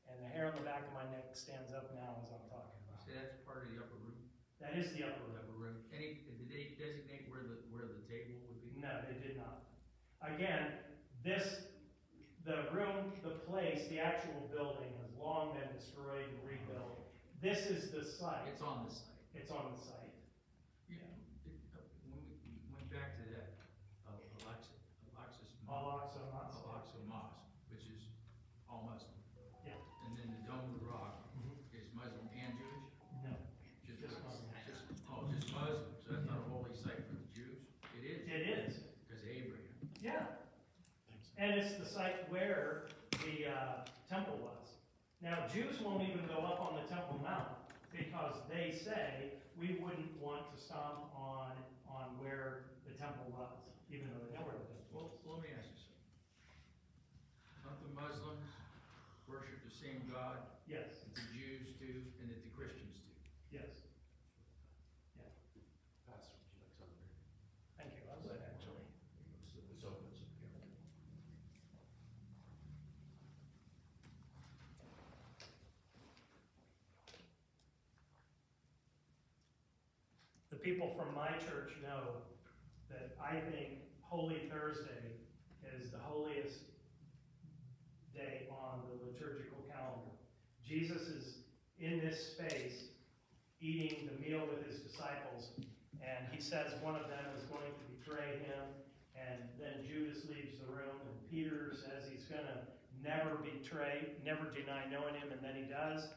And the hair on the back of my neck stands up now as I'm talking about
So
it.
that's part of the upper room?
That is the upper room.
Upper room. Did they designate where the table would be?
No, they did not. Again, this the room, the place, the actual building has long been destroyed and rebuilt. This is the site.
It's on the site.
It's on the site.
When we went back to that, Alexis
Al-Aqsa Mosque.
Al-Aqsa Mosque, which is all Muslim.
Yeah.
And then the Dome of the Rock is Muslim and Jewish?
No,
Just
Just
Muslim.
Muslim.
Just Muslim, so that's not a holy site for the Jews? It is,
it is.
because of Abraham.
Yeah. And it's the site where the temple was. Now, Jews won't even go up on the Temple Mount because they say we wouldn't want to stomp on where the temple was, even though they know where it is.
Well, let me ask you something. Don't the Muslims worship the same God
Yes,
that the Jews do and that the Christians do?
yes.
Pastor, would you like something?
Thank you. I was like, actually.
It's open, so here.
The people from my church know that I think Holy Thursday is the holiest day on the liturgical calendar. Jesus is in this space eating the meal with his disciples, and he says one of them is going to betray him, and then Judas leaves the room, and Peter says he's going to never betray, never deny knowing him, and then he does.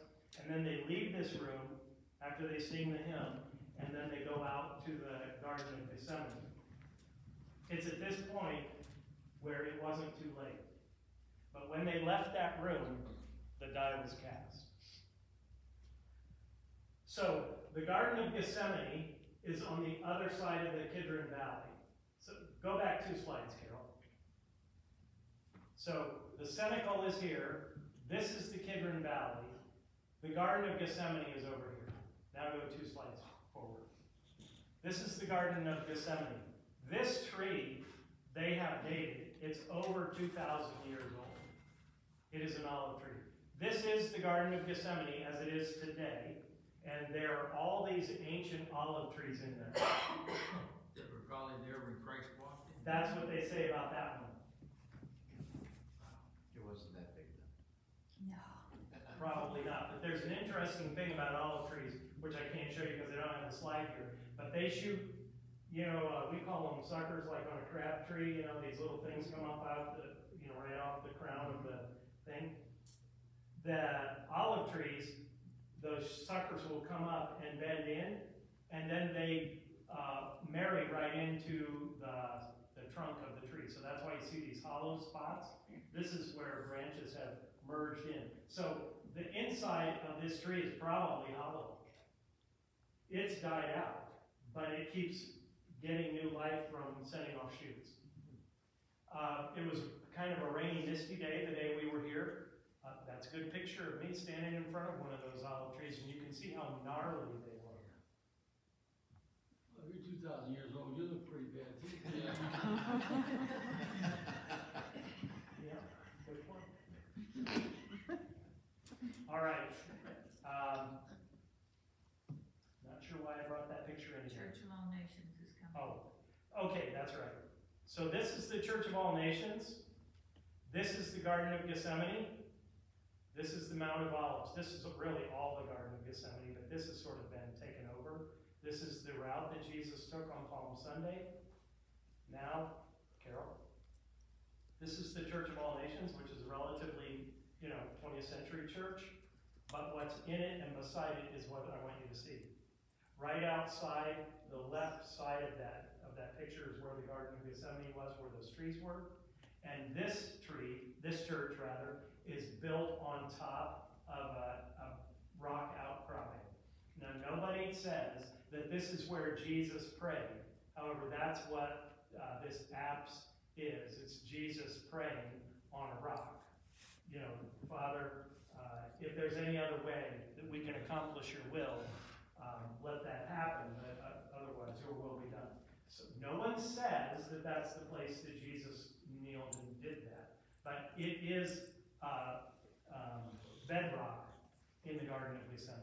And then they leave this room after they sing the hymn, and then they go out to the Garden of Gethsemane. It's at this point where it wasn't too late. But when they left that room, the die was cast. So, the Garden of Gethsemane is on the other side of the Kidron Valley. So, go back 2 slides, Carol. So, the cenacle is here. This is the Kidron Valley. The Garden of Gethsemane is over here. Now go 2 slides forward. This is the Garden of Gethsemane. This tree, they have dated. It's over 2,000 years old. It is an olive tree. This is the Garden of Gethsemane as it is today. And there are all these ancient olive trees in there.
That were probably there when Christ walked in?
That's what they say about that one.
It wasn't that big then.
No.
Probably not. But there's an interesting thing about olive trees, which I can't show you because I don't have a slide here. But they shoot, we call them suckers, like on a crab tree, these little things come up out the, right off the crown of the thing. The olive trees, those suckers will come up and bend in, and then they marry right into the trunk of the tree. So that's why you see these hollow spots. This is where branches have merged in. So the inside of this tree is probably hollow. It's died out, but it keeps getting new life from sending off shoots. It was kind of a rainy, misty day the day we were here. That's a good picture of me standing in front of one of those olive trees, and you can see how gnarly they look.
Well, you're 2,000 years old, you look pretty bad too.
Yeah, good point. All right. Not sure why I brought that picture in here.
Church of All Nations is coming.
Oh, okay, that's right. So this is the Church of All Nations. This is the Garden of Gethsemane. This is the Mount of Olives. This is really all the Garden of Gethsemane, but this has sort of been taken over. This is the route that Jesus took on Palm Sunday. Now, Carol, this is the Church of All Nations, which is a relatively, 20th century church. But what's in it and beside it is what I want you to see. Right outside, the left side of that picture is where the Garden of Gethsemane was, where those trees were. And this church is built on top of a rock outcropping. Now, nobody says that this is where Jesus prayed. However, that's what this apse is. It's Jesus praying on a rock. Father, if there's any other way that we can accomplish your will, let that happen, but otherwise your will be done. So no one says that that's the place that Jesus kneeled and did that, but it is bedrock in the Garden of Gethsemane.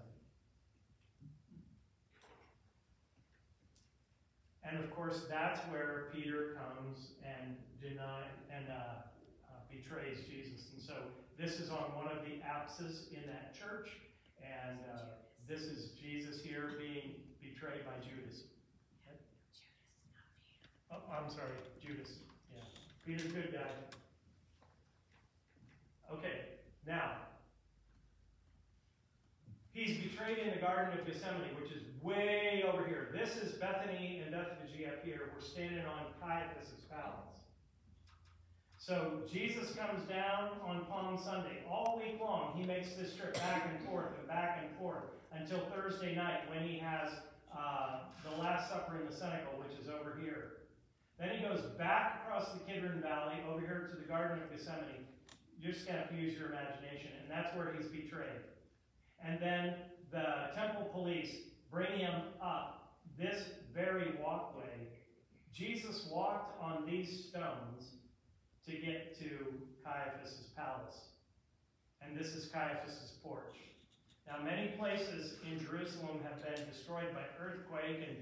And of course, that's where Peter comes and betrays Jesus. And so this is on one of the apses in that church, and this is Jesus here being betrayed by Judas. Oh, I'm sorry, Judas. Yeah, Peter's a good guy. Okay, now, he's betrayed in the Garden of Gethsemane, which is way over here. This is Bethany and Bethphage up here. We're standing on Caiaphas' palace. So Jesus comes down on Palm Sunday. All week long, he makes this trip back and forth until Thursday night when he has the Last Supper in the cenacle, which is over here. Then he goes back across the Kidron Valley over here to the Garden of Gethsemane. You're just going to have to use your imagination, and that's where he's betrayed. And then the temple police bring him up this very walkway. Jesus walked on these stones to get to Caiaphas' palace. And this is Caiaphas' porch. Now, many places in Jerusalem have been destroyed by earthquake and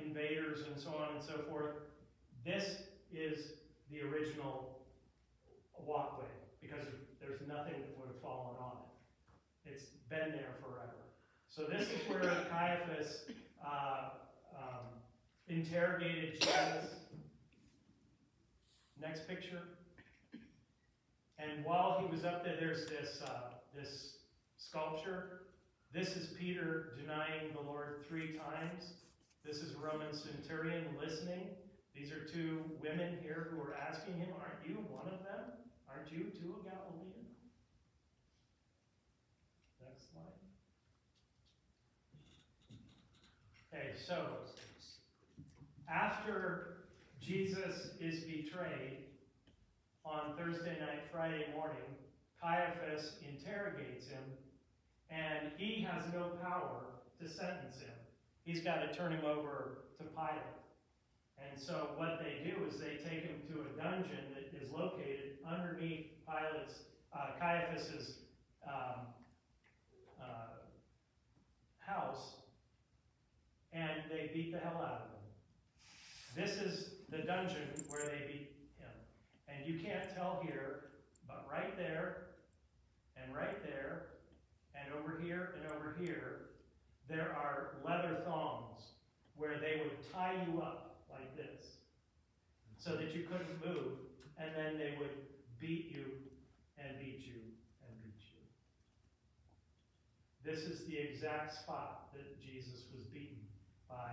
invaders and so on and so forth. This is the original walkway because there's nothing that would have fallen on it. It's been there forever. So this is where Caiaphas interrogated Jesus. Next picture. And while he was up there, there's this sculpture. This is Peter denying the Lord 3 times. This is a Roman centurion listening. These are 2 women here who are asking him, aren't you one of them? Aren't you too a Galilean? Next slide. Okay, so after Jesus is betrayed on Thursday night, Friday morning, Caiaphas interrogates him, and he has no power to sentence him. He's got to turn him over to Pilate. And so what they do is they take him to a dungeon that is located underneath Caiaphas's house, and they beat the hell out of him. This is the dungeon where they beat him. And you can't tell here, but right there, and right there, and over here, there are leather thongs where they would tie you up like this so that you couldn't move, and then they would beat you and beat you and beat you. This is the exact spot that Jesus was beaten by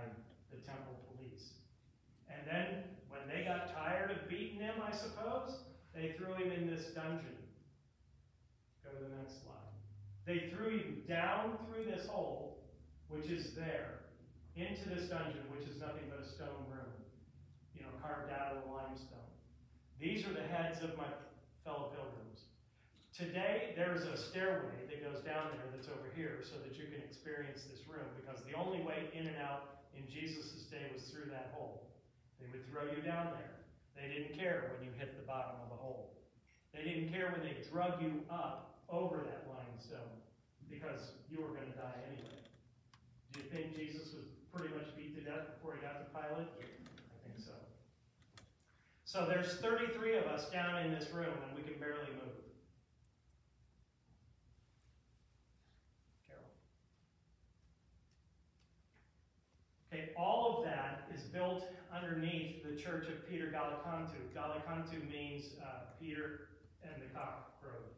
the temple police. And then, when they got tired of beating him, I suppose, they threw him in this dungeon. Go to the next slide. They threw him down through this hole, which is there, into this dungeon, which is nothing but a stone room, carved out of the limestone. These are the heads of my fellow pilgrims. Today, there is a stairway that goes down there that's over here so that you can experience this room, because the only way in and out in Jesus' day was through that hole. They would throw you down there. They didn't care when you hit the bottom of the hole. They didn't care when they drug you up over that limestone, because you were going to die anyway. Do you think Jesus was pretty much beat to death before he got to Pilate? I think so. So there's 33 of us down in this room, and we can barely move. Carol. Okay, all of that is built underneath the Church of Peter Gallicantu. Gallicantu means Peter and the cock crowed.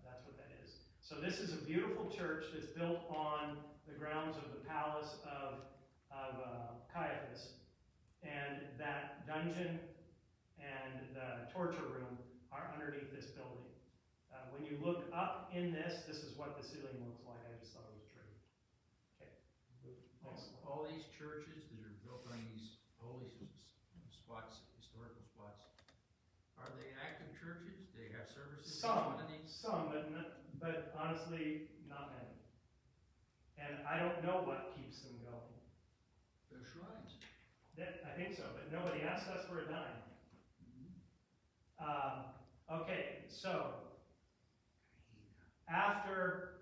That's what that is. So this is a beautiful church that's built on the grounds of the palace of Caiaphas. And that dungeon and the torture room are underneath this building. When you look up in this is what the ceiling looks like. I just thought it was true. Okay. Next slide.
All these churches that are built on these holy spots, historical spots, are they active churches? Do they have services?
Some, but honestly, not many. And I don't know what keeps them going.
They're shrines.
I think so, but nobody asked us for a dime. Okay, so after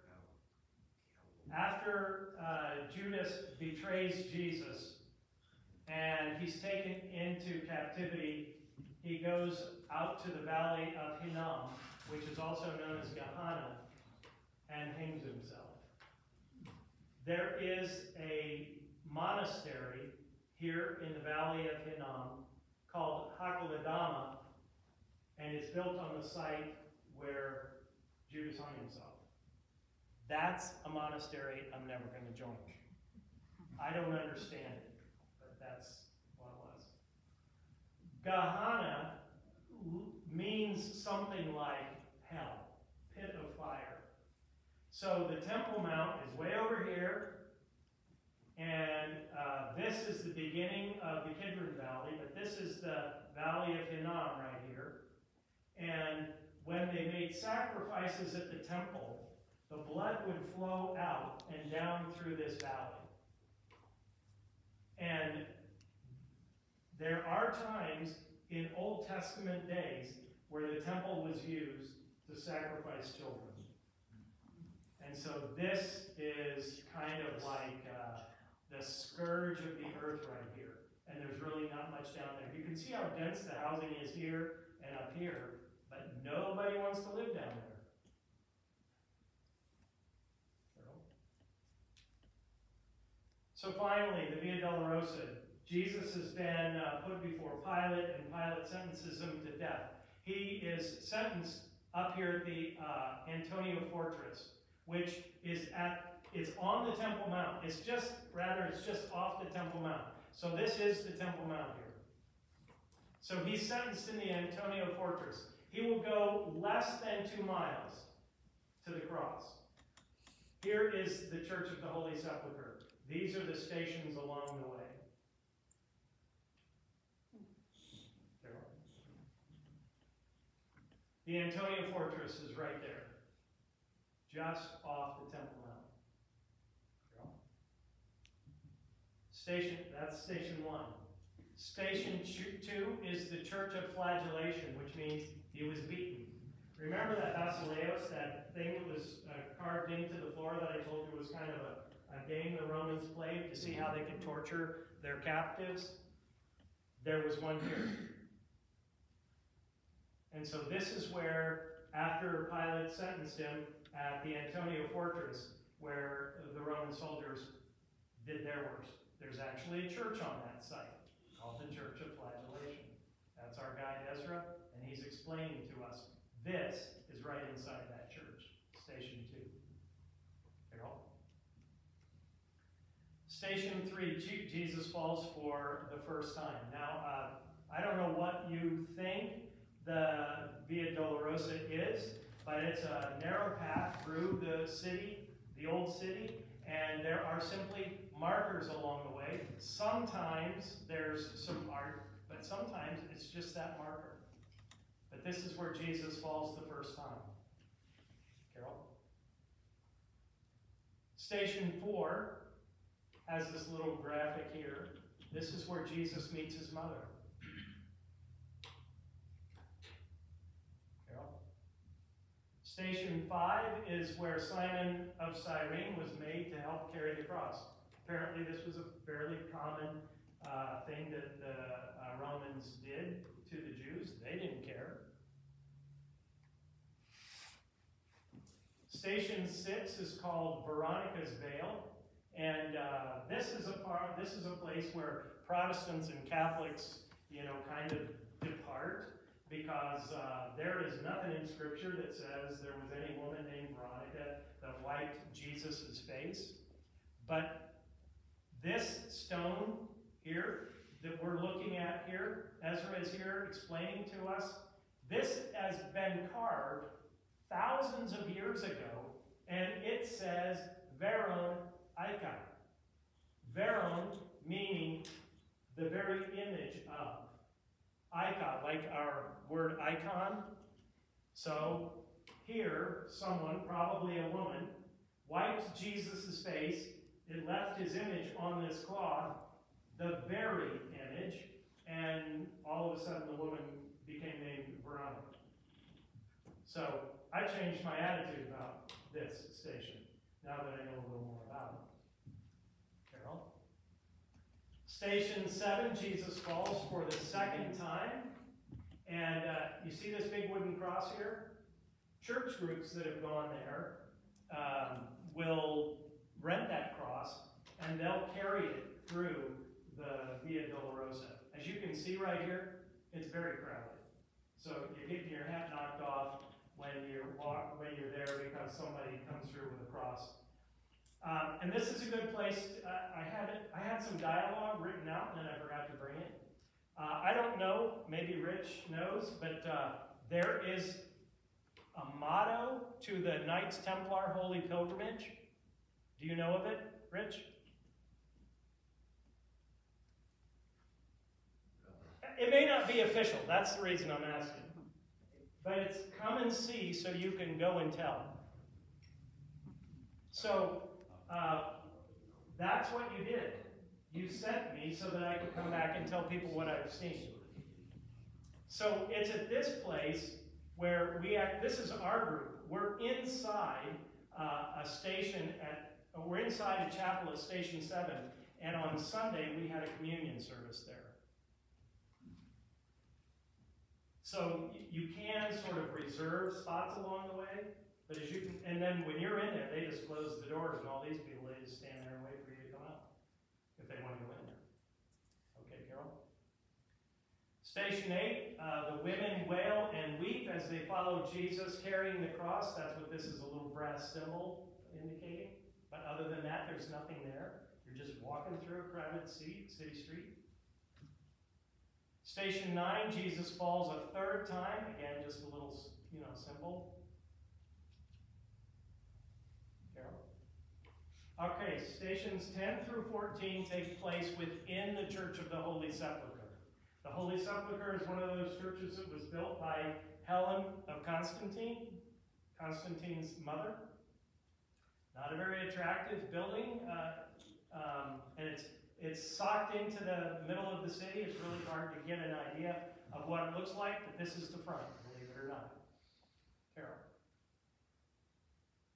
Judas betrays Jesus and he's taken into captivity he goes out to the valley of Hinnom, which is also known as Gehenna, and hangs himself. There is a monastery here in the valley of Hinnom called Hakeldama, and it's built on the site where Judas hung himself. That's a monastery I'm never going to join. I don't understand it, but that's what it was. Gehenna means something like hell, pit of fire. So the Temple Mount is way over here, and this is the beginning of the Kidron Valley, but this is the Valley of Hinnom right here. And when they made sacrifices at the temple, the blood would flow out and down through this valley. And there are times in Old Testament days where the temple was used to sacrifice children. And so this is kind of like the scourge of the earth right here. And there's really not much down there. You can see how dense the housing is here and up here, but nobody wants to live down there. So finally, the Via Dolorosa. Jesus has been put before Pilate, and Pilate sentences him to death. He is sentenced up here at the Antonia Fortress, which is it's on the Temple Mount. It's just off the Temple Mount. So this is the Temple Mount here. So he's sentenced in the Antonia Fortress. He will go less than 2 miles to the cross. Here is the Church of the Holy Sepulchre. These are the stations along the way. The Antonia Fortress is right there, just off the Temple Mount. That's station 1. Station 2 is the Church of Flagellation, which means he was beaten. Remember that basileus, that thing that was carved into the floor that I told you was kind of a game the Romans played to see how they could torture their captives? There was one here. And so this is where, after Pilate sentenced him at the Antonia Fortress, where the Roman soldiers did their worst. There's actually a church on that site called the Church of Flagellation. That's our guide Ezra, and he's explaining to us this is right inside that church, Station 2. Carol? Station 3, Jesus falls for the first time. Now, I don't know what you think the Via Dolorosa is, but it's a narrow path through the city, the old city, and there are simply markers along the way. Sometimes there's some art, but sometimes it's just that marker. But this is where Jesus falls the first time. Carol? Station 4 has this little graphic here. This is where Jesus meets his mother. Station 5 is where Simon of Cyrene was made to help carry the cross. Apparently this was a fairly common thing that the Romans did to the Jews. They didn't care. Station 6 is called Veronica's Vale, and this is a place where Protestants and Catholics, kind of depart. Because there is nothing in Scripture that says there was any woman named Veronica that wiped Jesus' face. But this stone here that we're looking at here, Ezra is here explaining to us, this has been carved thousands of years ago, and it says Veron Icon. Veron meaning the very image of. Icon, like our word icon. So here, someone, probably a woman, wiped Jesus' face. It left his image on this cloth, the very image, and all of a sudden the woman became named Veronica. So I changed my attitude about this station, now that I know a little more about it. Carol? Station 7, Jesus falls for the second time. And you see this big wooden cross here? Church groups that have gone there will rent that cross, and they'll carry it through the Via Dolorosa. As you can see right here, it's very crowded. So you're getting your hat knocked off when you're there because somebody comes through with a cross. And this is a good place. I had some dialogue written out, and then I forgot to bring it. I don't know, maybe Rich knows, but there is a motto to the Knights Templar Holy Pilgrimage. Do you know of it, Rich? It may not be official. That's the reason I'm asking. But it's come and see so you can go and tell. So that's what you did. You sent me so that I could come back and tell people what I've seen. So it's at this place where this is our group. We're inside we're inside a chapel at Station 7, and on Sunday we had a communion service there. So you can sort of reserve spots along the way, but and then when you're in there, they just close the doors, and all these people, they just stand there and wait for you to come out, if they want to go in there. Okay, Carol? Station 8, the women wail and weep as they follow Jesus carrying the cross. That's what this is, a little brass symbol indicating. But other than that, there's nothing there. You're just walking through a crowded city street. Station 9, Jesus falls a third time. Again, just a little, symbol. Carol? Okay, stations 10 through 14 take place within the Church of the Holy Sepulchre. The Holy Sepulchre is one of those churches that was built by Helen of Constantine, Constantine's mother. Not a very attractive building, and it's socked into the middle of the city. It's really hard to get an idea of what it looks like, but this is the front, believe it or not. Carol.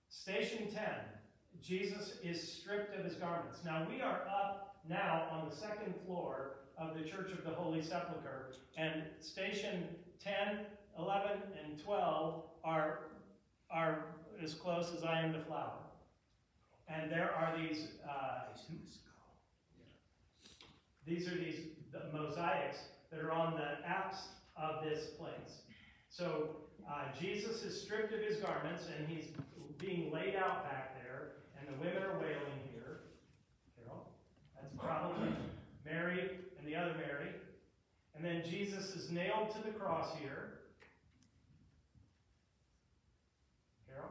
Station 10. Jesus is stripped of his garments. Now, we are up now on the second floor of the Church of the Holy Sepulchre, and station 10, 11, and 12 are as close as I am to Flower. And there are these the mosaics that are on the apse of this place. So Jesus is stripped of his garments, and he's being laid out back there, and the women are wailing here. Carol, that's probably Mary and the other Mary. And then Jesus is nailed to the cross here. Carol.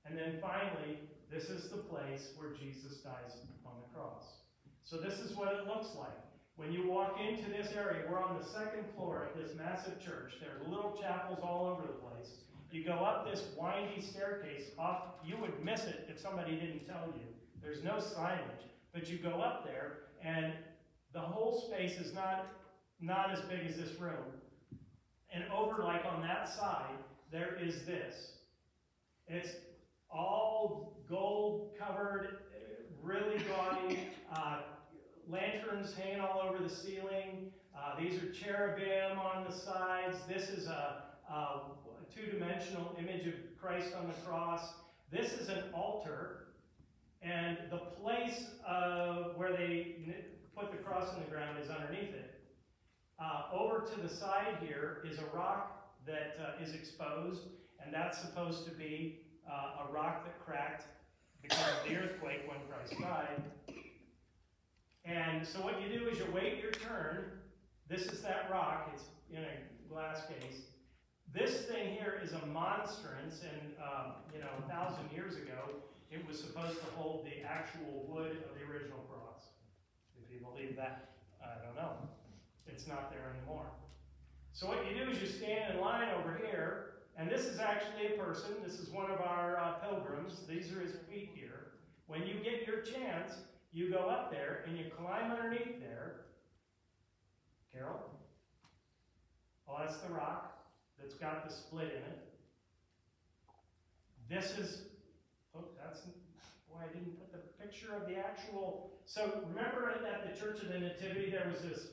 And then finally, this is the place where Jesus dies on the cross. So this is what it looks like. When you walk into this area, we're on the second floor of this massive church. There are little chapels all over the place. You go up this windy staircase off. You would miss it if somebody didn't tell you. There's no signage. But you go up there, and the whole space is not as big as this room. And over, like on that side, there is this. It's all gold covered, really gaudy, lanterns hanging all over the ceiling. These are cherubim on the sides. This is a two-dimensional image of Christ on the cross. This is an altar, and the place where they put the cross in the ground is underneath it. Over to the side here is a rock that is exposed, and that's supposed to be a rock that cracked because of the earthquake when Christ died. And so what you do is you wait your turn. This is that rock. It's in a glass case. This thing here is a monstrance, and 1,000 years ago, it was supposed to hold the actual wood of the original cross. If you believe that, I don't know. It's not there anymore. So what you do is you stand in line over here, and this is actually a person. This is one of our pilgrims. These are his feet here. When you get your chance, you go up there and you climb underneath there. Carol? Oh, that's the rock that's got the split in it. This is, I didn't put the picture of the actual. So remember at the Church of the Nativity, there was this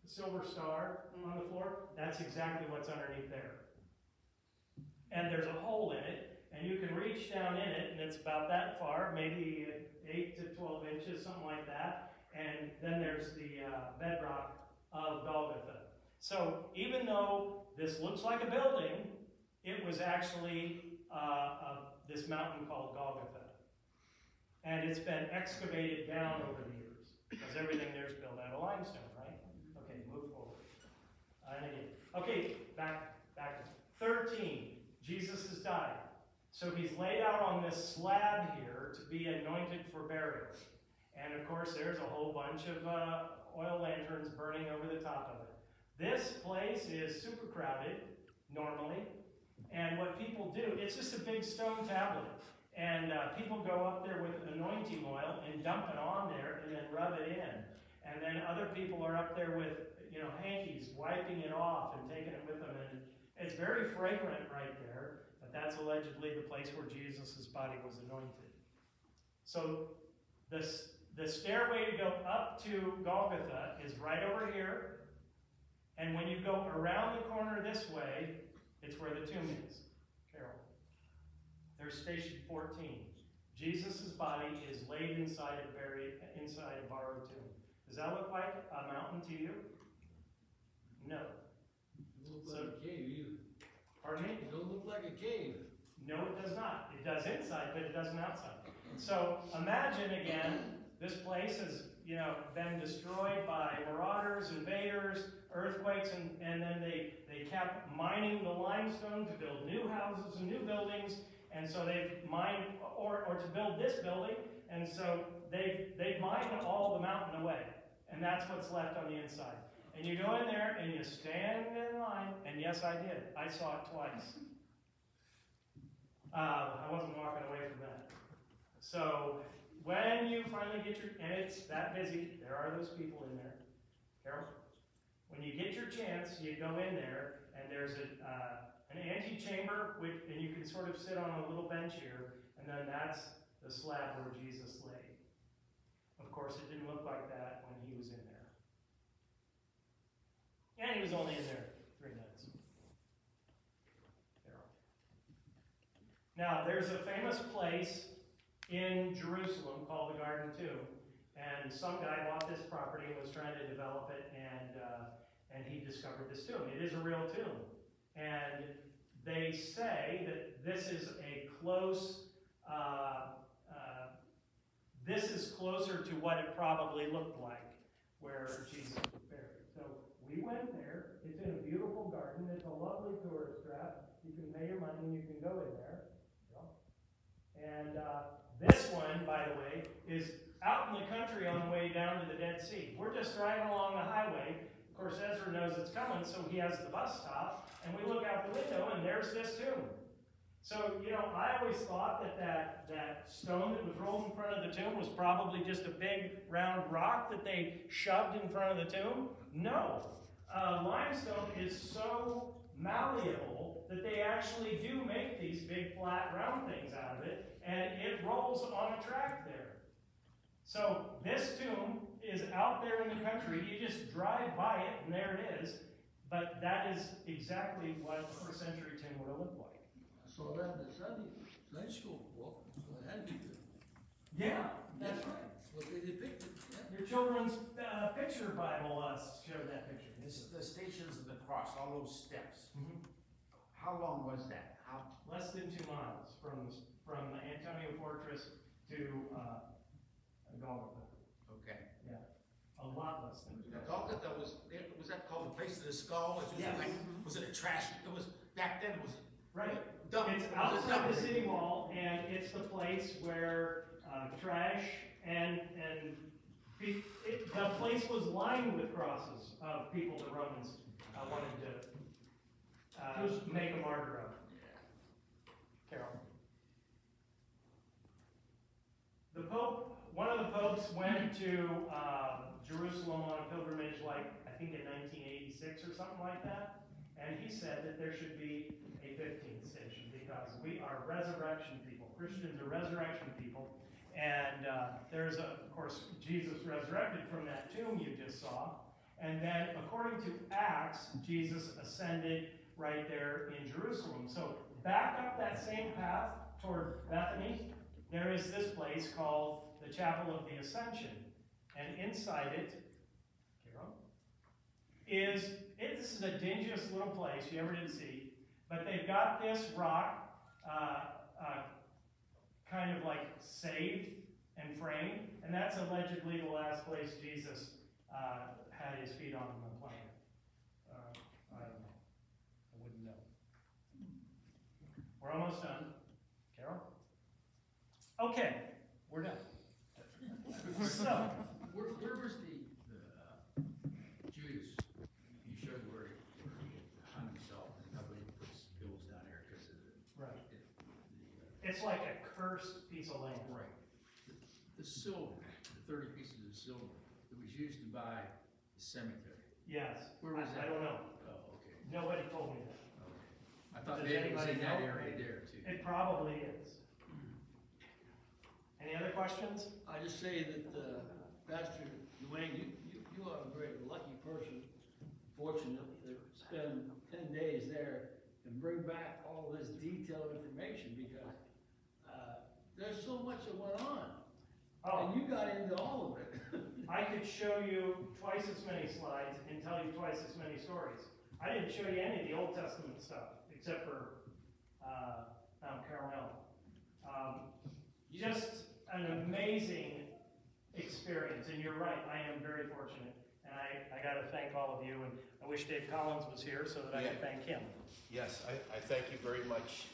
silver star on the floor, that's exactly what's underneath there. And there's a hole in it, and you can reach down in it, and it's about that far, maybe 8 to 12 inches, something like that. And then there's the bedrock of Golgotha. So even though this looks like a building, it was actually this mountain called Golgotha. And it's been excavated down over the years, because everything there is built out of limestone, right? Okay, move forward. And again. Okay, back to 13. Jesus has died. So he's laid out on this slab here to be anointed for burial. And of course, there's a whole bunch of oil lanterns burning over the top of it. This place is super crowded, normally. And what people do, it's just a big stone tablet. And people go up there with anointing oil and dump it on there and then rub it in. And then other people are up there with, hankies, wiping it off and taking it with them. And it's very fragrant right there. But that's allegedly the place where Jesus' body was anointed. So the stairway to go up to Golgotha is right over here. And when you go around the corner this way, it's where the tomb is. Carol. There's station 14. Jesus' body is laid inside a borrowed tomb. Does that look like a mountain to you? No.
It looks like a cave, either.
Pardon me?
It don't look like a cave.
No, it does not. It does inside, but it doesn't outside. So imagine again, this place has, been destroyed by marauders, invaders, earthquakes, and then they kept mining the limestone to build new houses and new buildings, and so they've mined, or to build this building, and so they've mined all the mountain away, and that's what's left on the inside. And you go in there and you stand in line, and yes, I did. I saw it twice. I wasn't walking away from that. So when you finally get and it's that busy, there are those people in there. Carol? When you get your chance, you go in there, and there's an antechamber, and you can sort of sit on a little bench here, and then that's the slab where Jesus lay. Of course, it didn't look like that when he was in there. And he was only in there 3 minutes. Carol. Now, there's a famous place in Jerusalem called the Garden Tomb, and some guy bought this property and was trying to develop it, and he discovered this tomb. It is a real tomb, and they say that this is a close. This is closer to what it probably looked like where Jesus was buried. So we went there. It's in a beautiful garden. It's a lovely tourist trap. You can pay your money and you can go in there. And this one, by the way, is out in the country on the way down to the Dead Sea. We're just driving along the highway. Of course, Ezra knows it's coming, so he has the bus stop. And we look out the window, and there's this tomb. So, I always thought that stone that was rolled in front of the tomb was probably just a big round rock that they shoved in front of the tomb. No. Limestone is so malleable that they actually do make these big flat round things out of it, and it rolls on a track there. So this tomb is out there in the country. You just drive by it, and there it is. But that is exactly what a first century tomb would have looked like.
I saw that in the Sunday school book, so it had to be good.
Yeah, that's right.
That's what they depicted, yeah.
Your children's picture Bible showed that picture.
This is the Stations of the Cross, all those steps.
Mm-hmm.
How long was that?
Less than 2 miles from the Antonio Fortress to Golgotha.
Okay.
Yeah, a lot less than 2 miles.
Golgotha was that called the place of the skull?
Yes.
Was it a trash? It was back then. Was it
Right.
dump?
It's
Was it
outside
dump?
the city wall, and it's the place where trash and the place was lined with crosses of people the Romans wanted to make a martyr of. Carol. The Pope, one of the popes went to Jerusalem on a pilgrimage, I think in 1986 or something like that, and he said that there should be a 15th station because we are resurrection people. Christians are resurrection people, and of course, Jesus resurrected from that tomb you just saw, And then, according to Acts, Jesus ascended right there in Jerusalem. So back up that same path toward Bethany, there is this place called the Chapel of the Ascension. And inside it, Carol, this is a dingiest little place you ever did see, but they've got this rock kind of like saved and framed, and that's allegedly the last place Jesus had his feet on the planet. I don't know. I wouldn't know. We're almost done. Carol? Okay, we're done. So,
Where was the Judas? You showed where he hung himself, and nobody puts bills down there because of
right. It's like a cursed piece of land.
Right. The silver, the 30 pieces of silver that was used to buy the cemetery.
Yes.
Where was
I
that?
don't know.
Oh, okay.
Nobody told me that.
Okay. I thought
Does
maybe it was
anybody
in that
know?
area there too.
It probably is. Any other questions?
I just say that, Pastor Dwayne, you are a very lucky person, fortunate to spend 10 days there and bring back all this detailed information because, there's so much that went on.
Oh,
And you got into all of it.
I could show you twice as many slides and tell you twice as many stories. I didn't show you any of the Old Testament stuff, except for Mount Carmel. Just an amazing experience, and you're right, I am very fortunate. And I got to thank all of you, and I wish Dave Collins was here so that I could thank him.
Yes, I thank you very much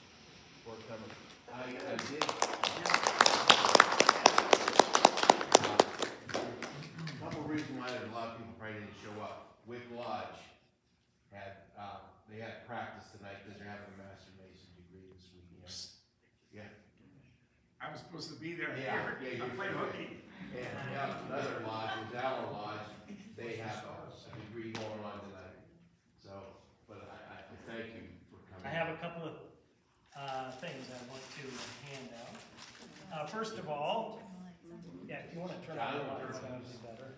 for coming.
I did. A couple of reasons why there's a lot of people probably didn't show up. Wick Lodge they had practice tonight because they're having a Master Mason degree this weekend. Yeah.
I was supposed to be there.
Yeah,
I played hooky.
And another lodge, Our Lodge, they have a degree going on tonight. So, but I thank you for coming.
I have a couple of things I want to hand out. First of all, yeah, if you want to turn on the lights, that would be better.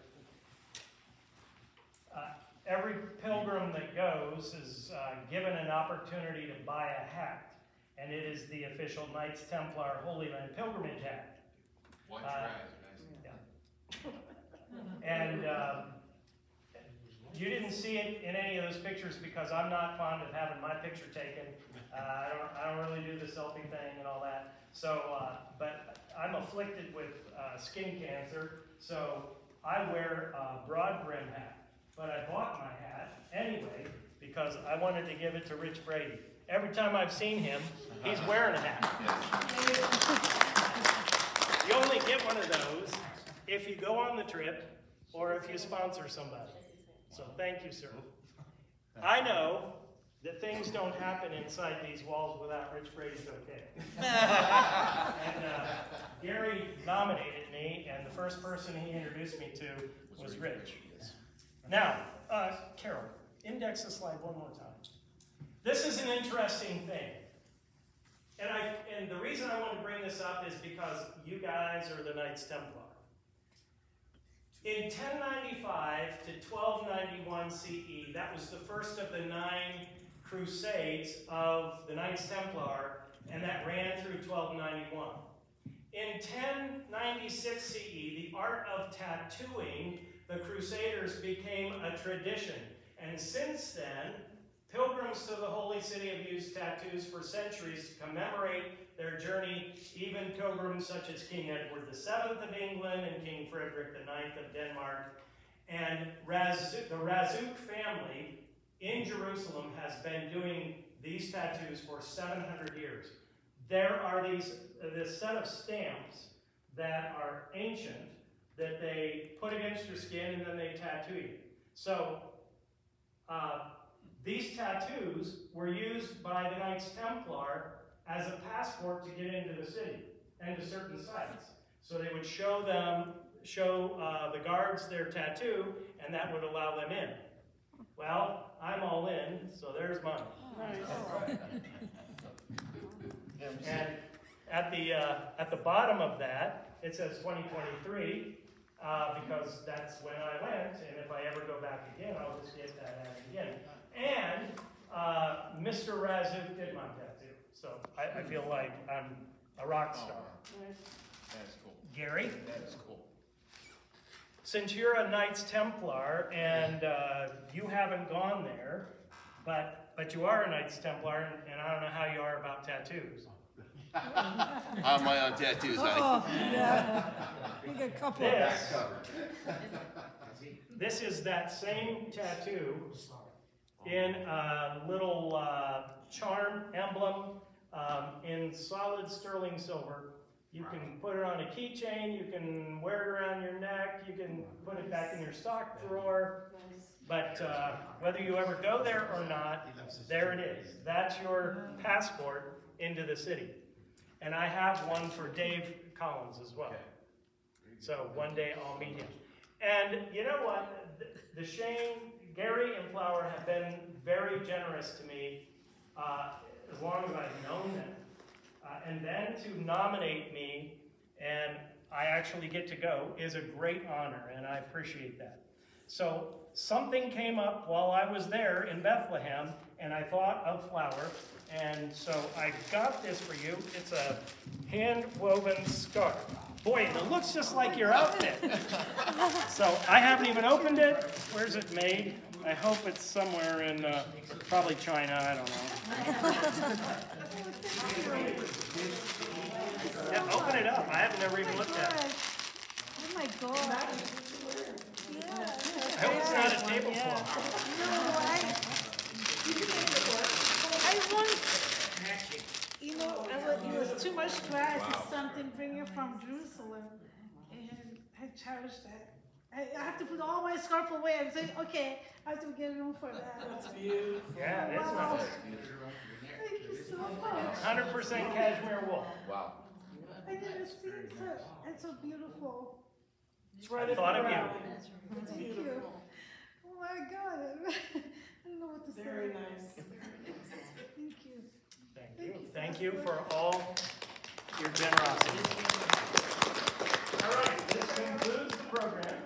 Every pilgrim that goes is given an opportunity to buy a hat, and it is the official Knights Templar Holy Land Pilgrimage hat.
One try,
And you didn't see it in any of those pictures because I'm not fond of having my picture taken. I don't really do the selfie thing and all that. So, but I'm afflicted with skin cancer, so I wear a broad brim hat. But I bought my hat anyway because I wanted to give it to Rich Brady. Every time I've seen him, he's wearing a hat. You only get one of those if you go on the trip or if you sponsor somebody. So thank you, sir. I know that things don't happen inside these walls without Rich Brady's okay. And Gary nominated me, and the first person he introduced me to was Rich. Now, Carol, index the slide one more time. This is an interesting thing. And the reason I want to bring this up is because you guys are the Knights Templar. In 1095 to 1291 CE, that was the first of the 9 crusades of the Knights Templar, and that ran through 1291. In 1096 CE, the art of tattooing the Crusaders became a tradition. And since then, pilgrims to the Holy City have used tattoos for centuries to commemorate their journey. Even pilgrims such as King Edward VII of England and King Frederick IX of Denmark. And the Razuk family in Jerusalem has been doing these tattoos for 700 years. There are this set of stamps that are ancient that they put against your skin and then they tattoo you. So these tattoos were used by the Knights Templar as a passport to get into the city and to certain sites. So they would show the guards their tattoo, and that would allow them in. Well, I'm all in, so there's mine. And at the bottom of that, it says 2023. because that's when I went, and if I ever go back again, I'll just get that added again. And Mr. Razuk did my tattoo, so I feel like I'm a rock star.
That's cool.
Gary,
That's cool.
since you're a Knights Templar and you haven't gone there, but you are a Knights Templar, and I don't know how you are about tattoos.
How am I on tattoos, honey?
Oh, yeah. We got a couple.
This is that same tattoo in a little charm emblem in solid sterling silver. You can put it on a keychain, you can wear it around your neck, you can put it back in your sock drawer. But whether you ever go there or not, there it is. That's your passport into the city. And I have one for Dave Collins as well. So one day I'll meet him. And you know what? The Shane, Gary and Flower have been very generous to me as long as I've known them. And then to nominate me, and I actually get to go, is a great honor, and I appreciate that. So something came up while I was there in Bethlehem, and I thought of Flower, and so I got this for you. It's a hand-woven scarf. Boy, it looks just like your outfit. So I haven't even opened it. Where's it made? I hope it's somewhere in probably China, I don't know. Yeah, open it up. I haven't ever even looked at it.
Oh my God. Yeah.
I hope it's not a tablecloth.
I once, it was too much grass or something bringing from Jerusalem, and I cherished that. I have to put all my scarf away. I'm saying, okay, I have to get room for that. That's beautiful.
Yeah, it's
Wow.
nice.
Thank you so much.
100% cashmere wool.
Wow.
I never seen such, it's so beautiful.
I thought of you.
Thank you. Oh my God. I don't know what to say.
Very nice.
Thank you.
Thank you. Thank you for all your generosity. All right, this concludes the program.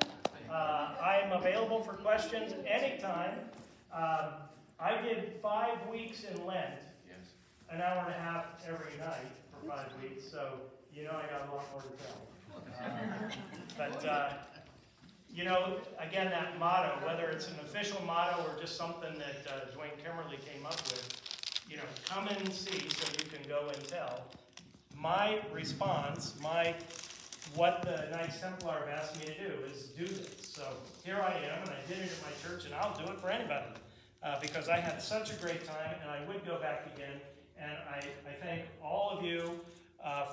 I am available for questions anytime. I did 5 weeks in Lent, an hour and a half every night for 5 weeks, so you know I got a lot more to tell. But again, that motto, whether it's an official motto or just something that Dwayne Kimmerly came up with, come and see so you can go and tell. My response, what the Knights Templar have asked me to do is do this. So here I am, and I did it at my church, and I'll do it for anybody. Because I had such a great time, and I would go back again. And I thank all of you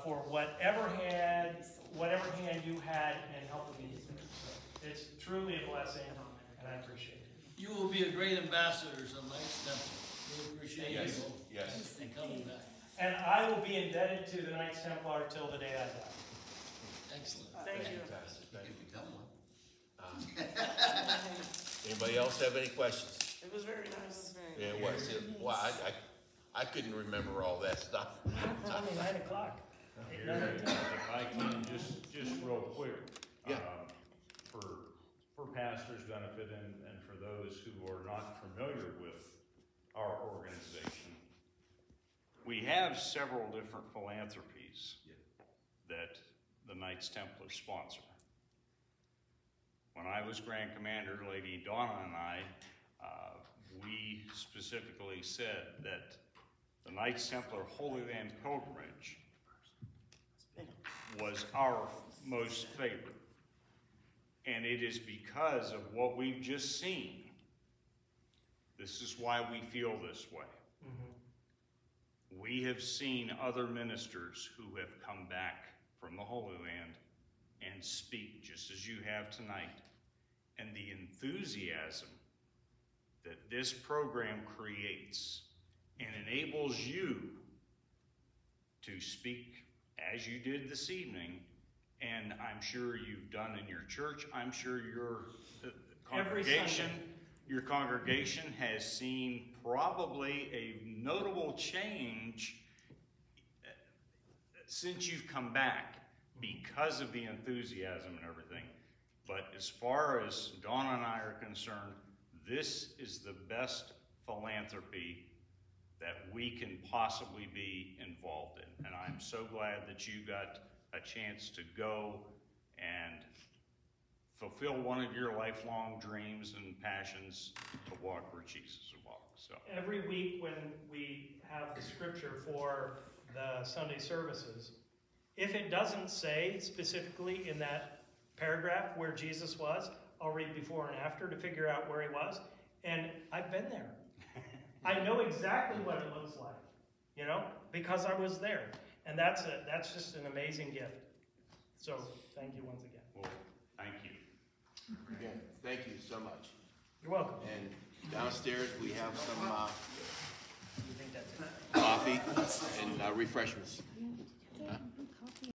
for whatever hand you had in helping me. So it's truly a blessing, and I appreciate it.
You will be a great ambassador of Knights Temple. We appreciate
Yes,
you.
yes.
And coming back.
And I will be indebted to the Knights Templar till the day I die.
Excellent.
Thank you.
Fantastic. Thank
You
you.
become one.
Anybody else have any questions?
It was very nice.
Yeah, it was. Well, I couldn't remember all that stuff.
It's only 9 o'clock.
If I can, just real quick.
Yeah.
For pastors' benefit and for those who are not familiar with our organization, we have several different philanthropies that the Knights Templar sponsor. When I was Grand Commander, Lady Donna and I, we specifically said that the Knights Templar Holy Land Pilgrimage was our most favorite. And it is because of what we've just seen. This is why we feel this way. We have seen other ministers who have come back from the Holy Land and speak just as you have tonight. And the enthusiasm that this program creates and enables you to speak as you did this evening, and I'm sure you've done in your church. I'm sure your congregation has seen probably a notable change since you've come back because of the enthusiasm and everything. But as far as Dawn and I are concerned, this is the best philanthropy that we can possibly be involved in. And I'm so glad that you got a chance to go and fulfill one of your lifelong dreams and passions to walk where Jesus walked. So
Every week when we have the scripture for the Sunday services, if it doesn't say specifically in that paragraph where Jesus was, I'll read before and after to figure out where he was. And I've been there. I know exactly what it looks like, you know, because I was there. And that's just an amazing gift. So thank you once again.
well, thank you.
Again, thank you so much.
You're welcome.
And downstairs, we have some
You think that's it?
coffee and refreshments.